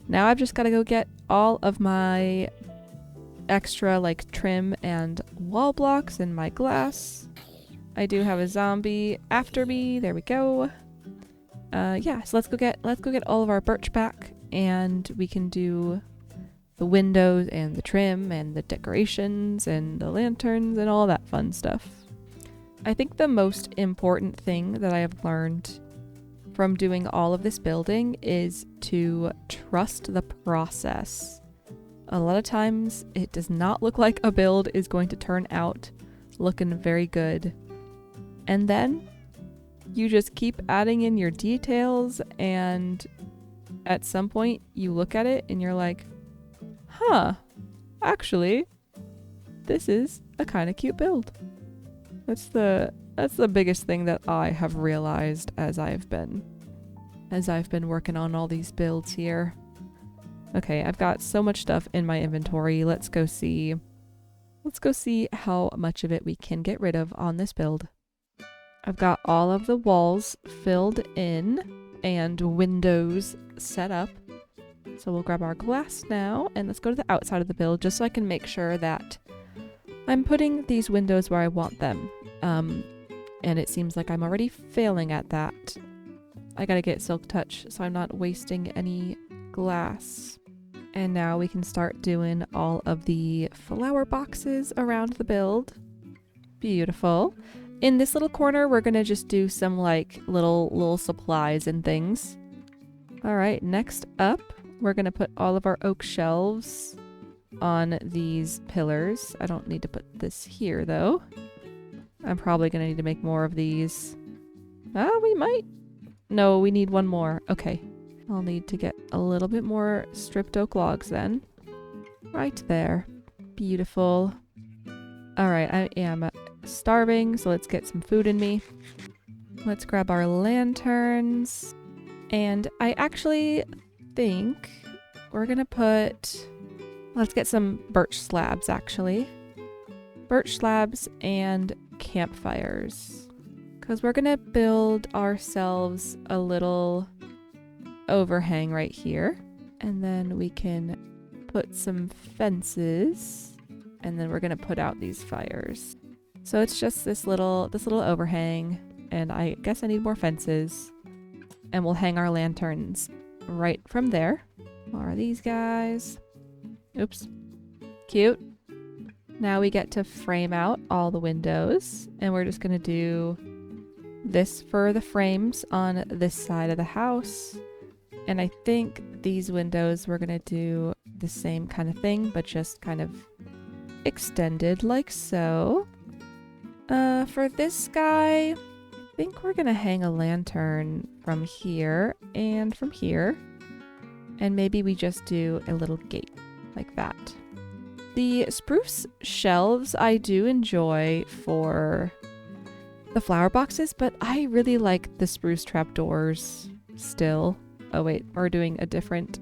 Now I've just got to go get all of my extra like trim and wall blocks and my glass. I do have a zombie after me. There we go. Yeah, so let's go get all of our birch back and we can do the windows and the trim and the decorations and the lanterns and all that fun stuff. I think the most important thing that I have learned from doing all of this building is to trust the process. A lot of times it does not look like a build is going to turn out looking very good. And then you just keep adding in your details, and at some point you look at it and you're like, huh, actually, this is a kind of cute build. That's the biggest thing that I have realized as I've been working on all these builds here. Okay, I've got so much stuff in my inventory. Let's go see how much of it we can get rid of on this build. I've got all of the walls filled in and windows set up. So we'll grab our glass now and let's go to the outside of the build just so I can make sure that I'm putting these windows where I want them. And it seems like I'm already failing at that. I gotta get Silk Touch so I'm not wasting any glass. And now we can start doing all of the flower boxes around the build. Beautiful. In this little corner, we're gonna just do some like little supplies and things. All right, next up, we're gonna put all of our oak shelves on these pillars. I don't need to put this here though. I'm probably gonna need to make more of these. We might. No, we need one more. Okay. I'll need to get a little bit more stripped oak logs then. Right there. Beautiful. All right, I am starving, so let's get some food in me. Let's grab our lanterns. And I actually think we're gonna let's get some birch slabs actually. Birch slabs and campfires. Because we're gonna build ourselves a little overhang right here. And then we can put some fences. And then we're gonna put out these fires. So it's just this little overhang. And I guess I need more fences. And we'll hang our lanterns right from there. What are these guys? Oops. Cute. Now we get to frame out all the windows. And we're just gonna do this for the frames on this side of the house. And I think these windows we're gonna do the same kind of thing, but just kind of extended like so. For this guy, I think we're gonna hang a lantern from here and from here. And maybe we just do a little gate like that. The spruce shelves I do enjoy for the flower boxes, but I really like the spruce trapdoors still. Oh wait, we're doing a different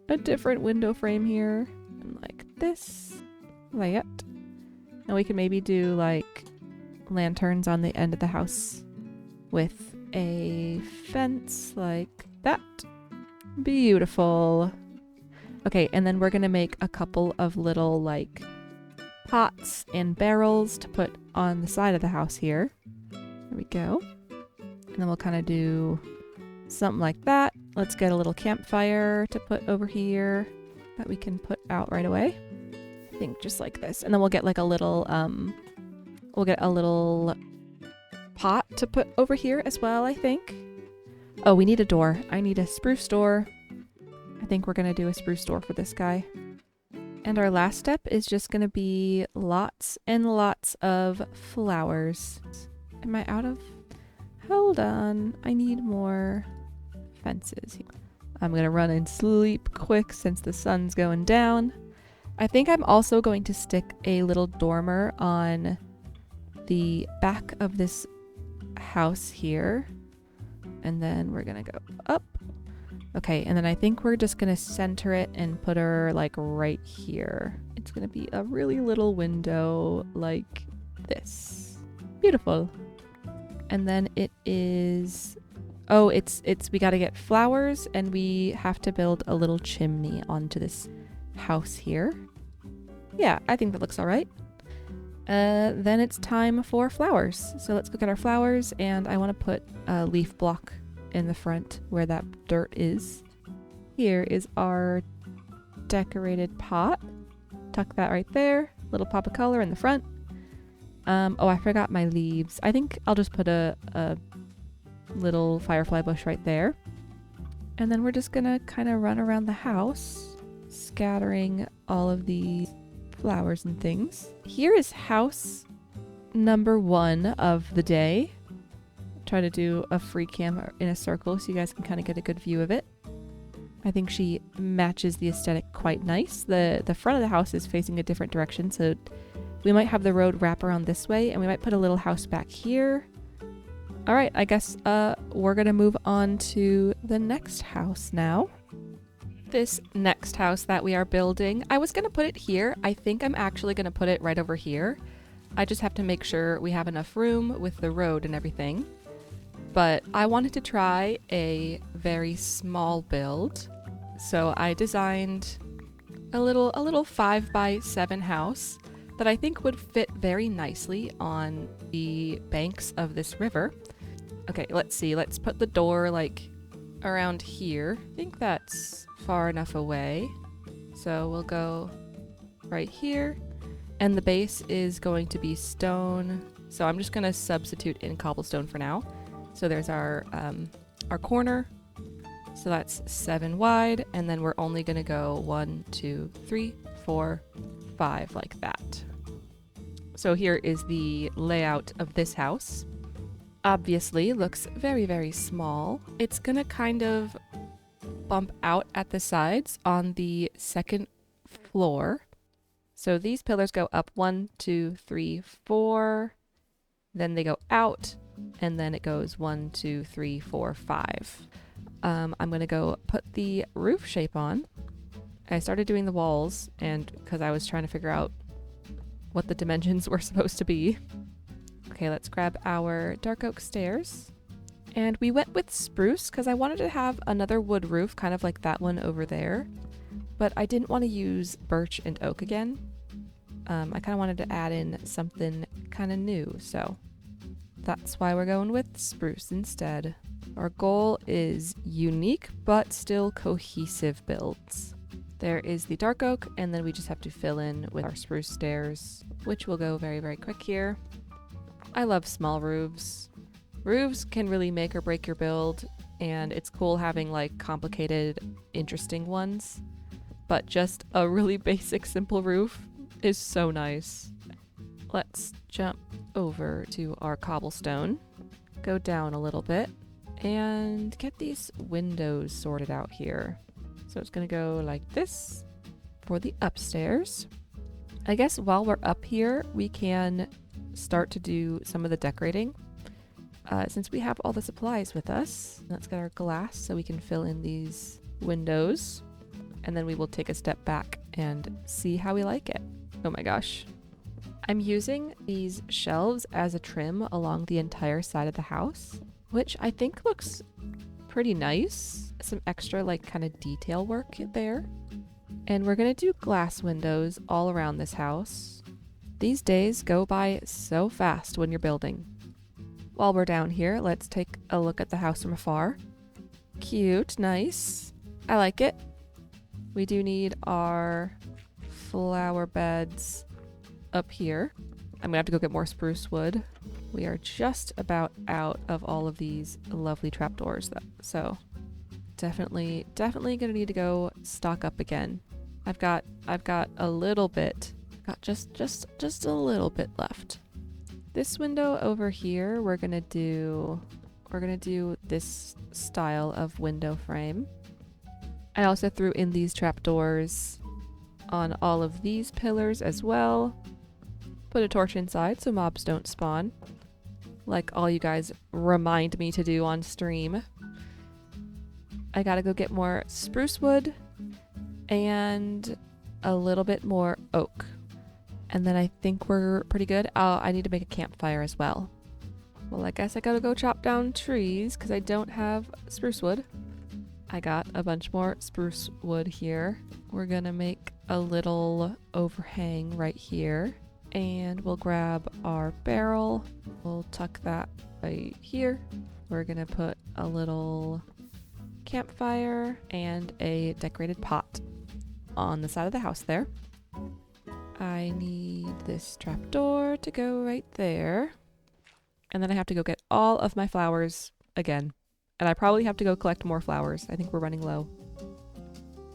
window frame here. And like this. Like it. And we can maybe do like lanterns on the end of the house with a fence like that. Beautiful. Okay, and then we're gonna make a couple of little like pots and barrels to put on the side of the house here. There we go. And then we'll kind of do something like that. Let's get a little campfire to put over here that we can put out right away. I think just like this. And then we'll get like a little pot to put over here as well, I think. Oh, we need a door. I need a spruce door. I think we're gonna do a spruce door for this guy. And our last step is just gonna be lots and lots of flowers. Am I out of? Hold on. I need more fences. I'm gonna run and sleep quick since the sun's going down. I think I'm also going to stick a little dormer on the back of this house here. And then we're gonna go up. Okay, and then I think we're just gonna center it and put her like right here. It's gonna be a really little window like this. Beautiful. And then it is, oh, it's we gotta get flowers and we have to build a little chimney onto this house here. Yeah, I think that looks all right. Then it's time for flowers. So let's go get our flowers, and I want to put a leaf block in the front where that dirt is. Here is our decorated pot. Tuck that right there. Little pop of color in the front. Oh, I forgot my leaves. I think I'll just put a little firefly bush right there. And then we're just gonna kind of run around the house, scattering all of these flowers and things. Here is house number 1 of the day. Try to do a free cam in a circle so you guys can kind of get a good view of it. I think she matches the aesthetic quite nice. The front of the house is facing a different direction, so we might have the road wrap around this way, and we might put a little house back here. All right, I guess we're gonna move on to the next house now. This next house that we are building, I was gonna put it here. I think I'm actually gonna put it right over here. I just have to make sure we have enough room with the road and everything. But I wanted to try a very small build, so I designed a little 5x7 house that I think would fit very nicely on the banks of this river. Okay, let's see. Let's put the door like around here. I think that's far enough away. So we'll go right here. And the base is going to be stone. So I'm just going to substitute in cobblestone for now. So there's our corner. So that's 7 wide. And then we're only going to go 1, 2, 3, 4, 5 like that. So here is the layout of this house. Obviously looks very, very small. It's gonna kind of bump out at the sides on the second floor. So these pillars go up 1, 2, 3, 4. Then they go out, and then it goes 1, 2, 3, 4, 5. I'm gonna go put the roof shape on. I started doing the walls, and because I was trying to figure out what the dimensions were supposed to be. Okay, let's grab our dark oak stairs. And we went with spruce because I wanted to have another wood roof, kind of like that one over there. But I didn't want to use birch and oak again. I kind of wanted to add in something kind of new, so that's why we're going with spruce instead. Our goal is unique but still cohesive builds. There is the dark oak, and then we just have to fill in with our spruce stairs, which will go very, very quick here. I love small roofs. Roofs can really make or break your build, and it's cool having like complicated, interesting ones. But just a really basic, simple roof is so nice. Let's jump over to our cobblestone, go down a little bit, and get these windows sorted out here. So it's gonna go like this for the upstairs. I guess while we're up here, we can start to do some of the decorating. Since we have all the supplies with us, let's get our glass so we can fill in these windows, and then we will take a step back and see how we like it. Oh my gosh. I'm using these shelves as a trim along the entire side of the house, which I think looks pretty nice. Some extra like kind of detail work there. And we're gonna do glass windows all around this house. These days go by so fast when you're building. While we're down here, let's take a look at the house from afar. Cute, nice. I like it. We do need our flower beds up here. I'm gonna have to go get more spruce wood. We are just about out of all of these lovely trapdoors though, so definitely gonna need to go stock up again. I've got a little bit. Got just a little bit left. This window over here, we're gonna do this style of window frame. I also threw in these trapdoors on all of these pillars as well. Put a torch inside so mobs don't spawn, like all you guys remind me to do on stream. I gotta go get more spruce wood and a little bit more oak. And then I think we're pretty good. Oh, I need to make a campfire as well. Well, I guess I gotta go chop down trees because I don't have spruce wood. I got a bunch more spruce wood here. We're gonna make a little overhang right here. And we'll grab our barrel. We'll tuck that right here. We're gonna put a little campfire and a decorated pot on the side of the house there. I need this trapdoor to go right there. And then I have to go get all of my flowers again. And I probably have to go collect more flowers. I think we're running low.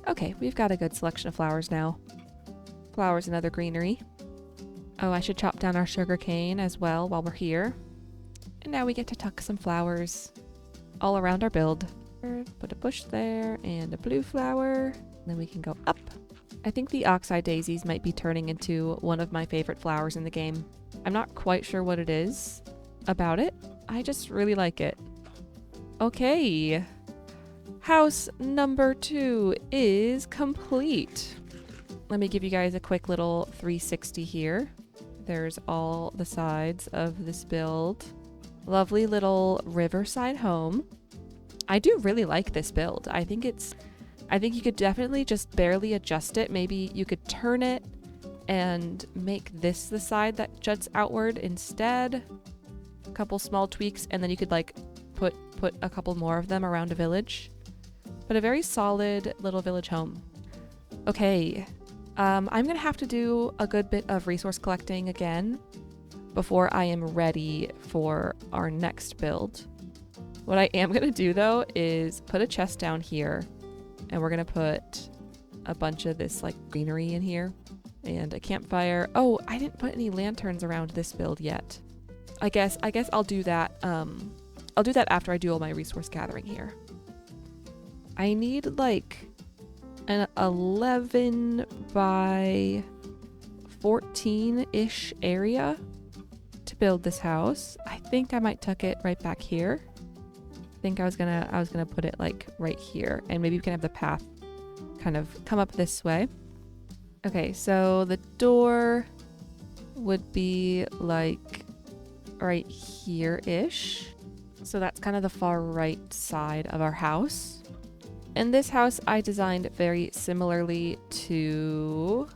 Okay, we've got a good selection of flowers now. Flowers and other greenery. Oh, I should chop down our sugar cane as well while we're here. And now we get to tuck some flowers all around our build. Put a bush there and a blue flower. Then we can go up. I think the oxeye daisies might be turning into one of my favorite flowers in the game. I'm not quite sure what it is about it. I just really like it. Okay. House number 2 is complete. Let me give you guys a quick little 360 here. There's all the sides of this build. Lovely little riverside home. I do really like this build. I think you could definitely just barely adjust it. Maybe you could turn it and make this the side that juts outward instead. A couple small tweaks, and then you could like put a couple more of them around a village. But a very solid little village home. Okay, I'm gonna have to do a good bit of resource collecting again before I am ready for our next build. What I am gonna do though is put a chest down here, and we're gonna put a bunch of this like greenery in here and a campfire. Oh, I didn't put any lanterns around this build yet. I guess I'll do that. I'll do that after I do all my resource gathering here. I need like an 11 by 14-ish area to build this house. I think I might tuck it right back here. I think I was gonna put it like right here, and maybe we can have the path kind of come up this way. Okay, so the door would be like right here-ish. So that's kind of the far right side of our house. And this house I designed very similarly to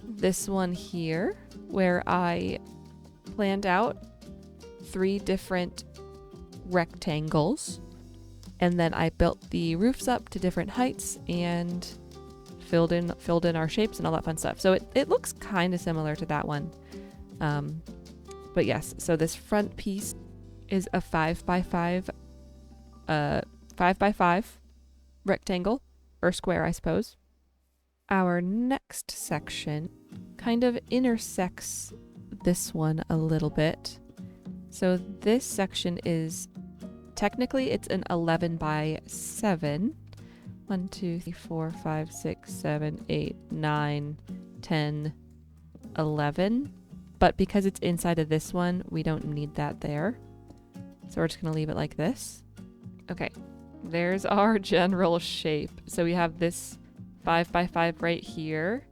this one here, where I planned out 3 different rectangles, and then I built the roofs up to different heights and filled in our shapes and all that fun stuff. So it looks kind of similar to that one. But yes, so this front piece is a 5 by 5 rectangle, or square, I suppose. Our next section kind of intersects this one a little bit. So this section is technically it's an 11 by 7. 1, 2, 3, 4, 5, 6, 7, 8, 9, 10, 11. But because it's inside of this one, we don't need that there. So we're just going to leave it like this. Okay, there's our general shape. So we have this 5 by 5 right here.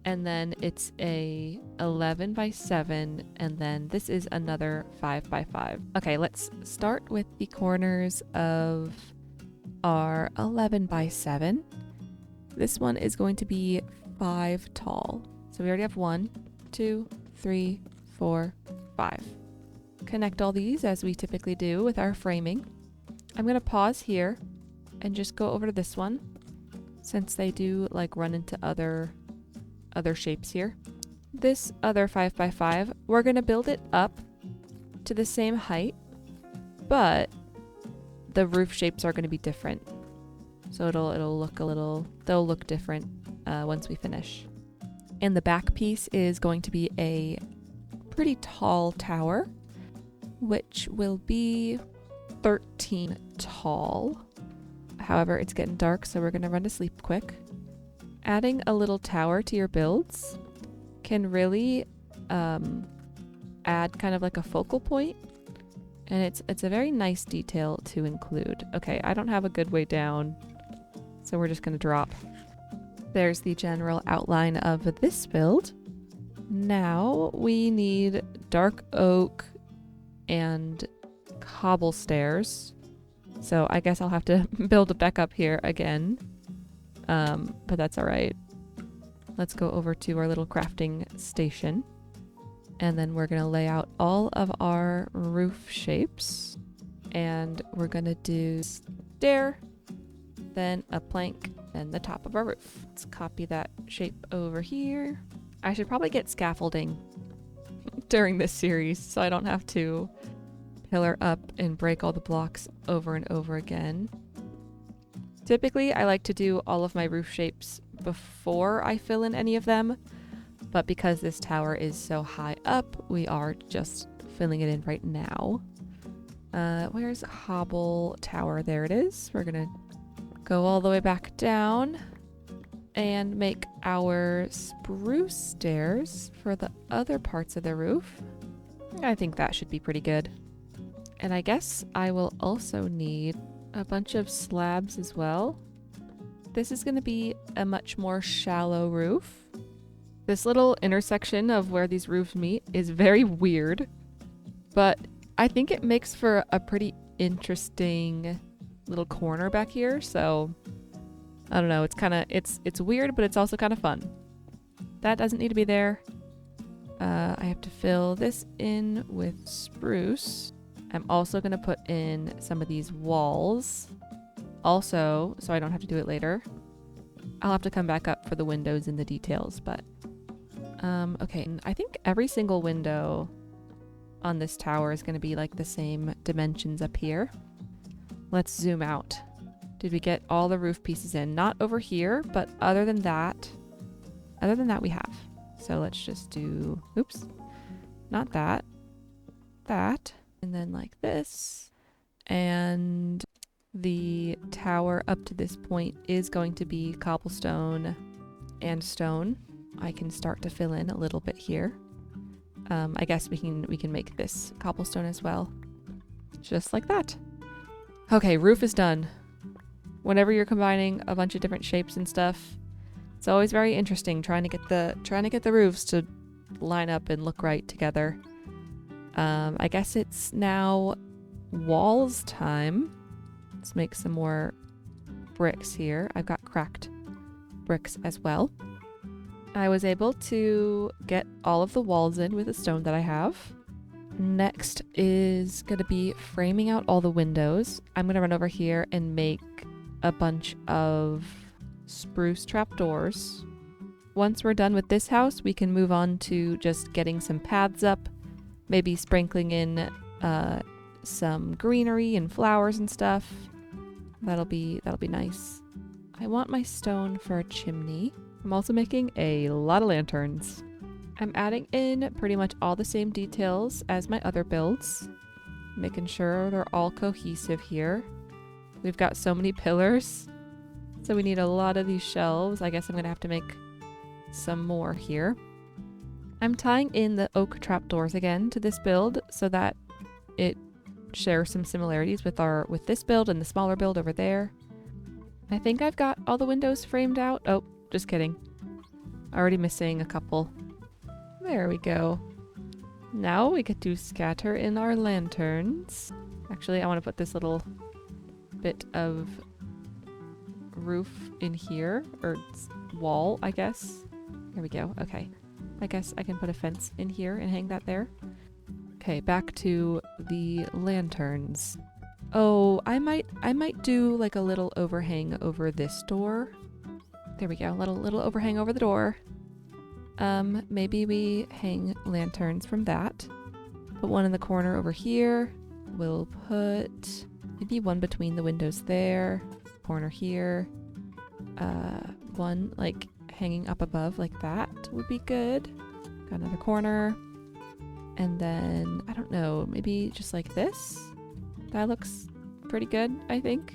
And then it's a 11 by 7. And then this is another 5 by 5. Okay, let's start with the corners of our 11 by 7. This one is going to be 5 tall. So we already have 1, 2, 3, 4, 5. Connect all these as we typically do with our framing. I'm going to pause here and just go over to this one, since they do like run into other shapes here. This other 5 by 5, we're going to build it up to the same height, but the roof shapes are going to be different. So they'll look different once we finish. And the back piece is going to be a pretty tall tower, which will be 13 tall. However, it's getting dark, so we're going to run to sleep quick. Adding a little tower to your builds can really add kind of like a focal point, and it's a very nice detail to include. Okay, I don't have a good way down, so we're just going to drop. There's the general outline of this build. Now we need dark oak and cobble stairs. So I guess I'll have to build it back up here again. But that's all right. Let's go over to our little crafting station. And then we're going to lay out all of our roof shapes. And we're going to do stair, then a plank, and the top of our roof. Let's copy that shape over here. I should probably get scaffolding during this series so I don't have to pillar up and break all the blocks over and over again. Typically, I like to do all of my roof shapes before I fill in any of them, but because this tower is so high up, we are just filling it in right now. Where's Hobble Tower? There it is. We're gonna go all the way back down and make our spruce stairs for the other parts of the roof. I think that should be pretty good. And I guess I will also need a bunch of slabs as well. This is going to be a much more shallow roof. This little intersection of where these roofs meet is very weird, but I think it makes for a pretty interesting little corner back here. So I don't know, it's weird, but it's also kind of fun. That doesn't need to be there. I have to fill this in with spruce. I'm also going to put in some of these walls also, so I don't have to do it later. I'll have to come back up for the windows and the details, but okay. I think every single window on this tower is going to be like the same dimensions up here. Let's zoom out. Did we get all the roof pieces in? Not over here, but other than that we have. So let's just do, oops, not that, and then like this. And the tower up to this point is going to be cobblestone and stone. I can start to fill in a little bit here. I guess we can make this cobblestone as well. Just like that. Okay, roof is done. Whenever you're combining a bunch of different shapes and stuff, it's always very interesting trying to get the roofs to line up and look right together. I guess it's now walls time. Let's make some more bricks here. I've got cracked bricks as well. I was able to get all of the walls in with the stone that I have. Next is going to be framing out all the windows. I'm going to run over here and make a bunch of spruce trapdoors. Once we're done with this house, we can move on to just getting some paths up, maybe sprinkling in some greenery and flowers and stuff. That'll be nice. I want my stone for a chimney. I'm also making a lot of lanterns. I'm adding in pretty much all the same details as my other builds, making sure they're all cohesive here. We've got so many pillars, so we need a lot of these shelves. I guess I'm gonna have to make some more here. I'm tying in the oak trapdoors again to this build so that it shares some similarities with this build and the smaller build over there. I think I've got all the windows framed out. Oh, just kidding. Already missing a couple. There we go. Now we get to scatter in our lanterns. Actually, I want to put this little bit of roof in here, or wall, I guess. There we go. Okay. I guess I can put a fence in here and hang that there. Okay, back to the lanterns. Oh, I might do like a little overhang over this door. There we go. Little overhang over the door. Maybe we hang lanterns from that. Put one in the corner over here. We'll put maybe one between the windows there. Corner here. One like hanging up above like that would be good. Got another corner. And then, I don't know, maybe just like this? That looks pretty good, I think.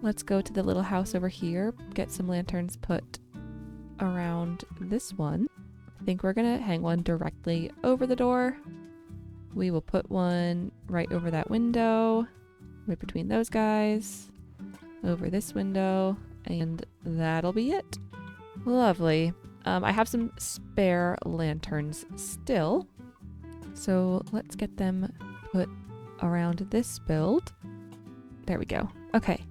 Let's go to the little house over here, get some lanterns put around this one. I think we're gonna hang one directly over the door. We will put one right over that window, right between those guys, over this window, and that'll be it. Lovely. I have some spare lanterns still, so let's get them put around this build. There we go. Okay.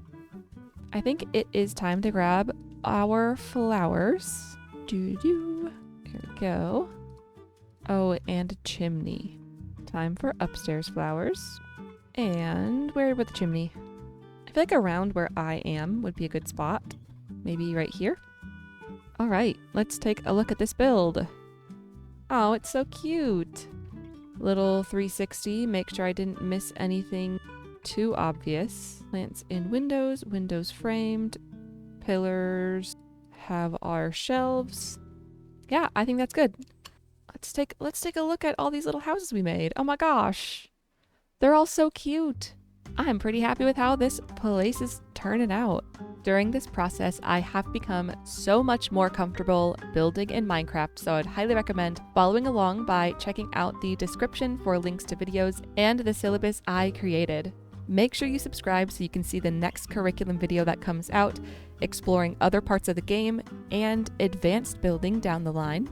I think it is time to grab our flowers. Here we go. Oh, and a chimney. Time for upstairs flowers. And where with the chimney? I feel like around where I am would be a good spot. Maybe right here. All right, let's take a look at this build. Oh, it's so cute. Little 360, make sure I didn't miss anything too obvious. Plants in windows, windows framed, pillars have our shelves. Yeah, I think that's good. Let's take a look at all these little houses we made. Oh my gosh. They're all so cute. I'm pretty happy with how this place is turning out. During this process, I have become so much more comfortable building in Minecraft, so I'd highly recommend following along by checking out the description for links to videos and the syllabus I created. Make sure you subscribe so you can see the next curriculum video that comes out, exploring other parts of the game and advanced building down the line.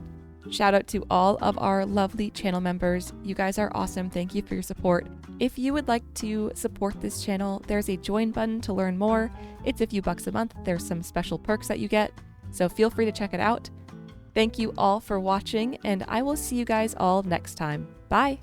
Shout out to all of our lovely channel members. You guys are awesome. Thank you for your support. If you would like to support this channel, there's a join button to learn more. It's a few bucks a month. There's some special perks that you get, so feel free to check it out. Thank you all for watching, and I will see you guys all next time. Bye!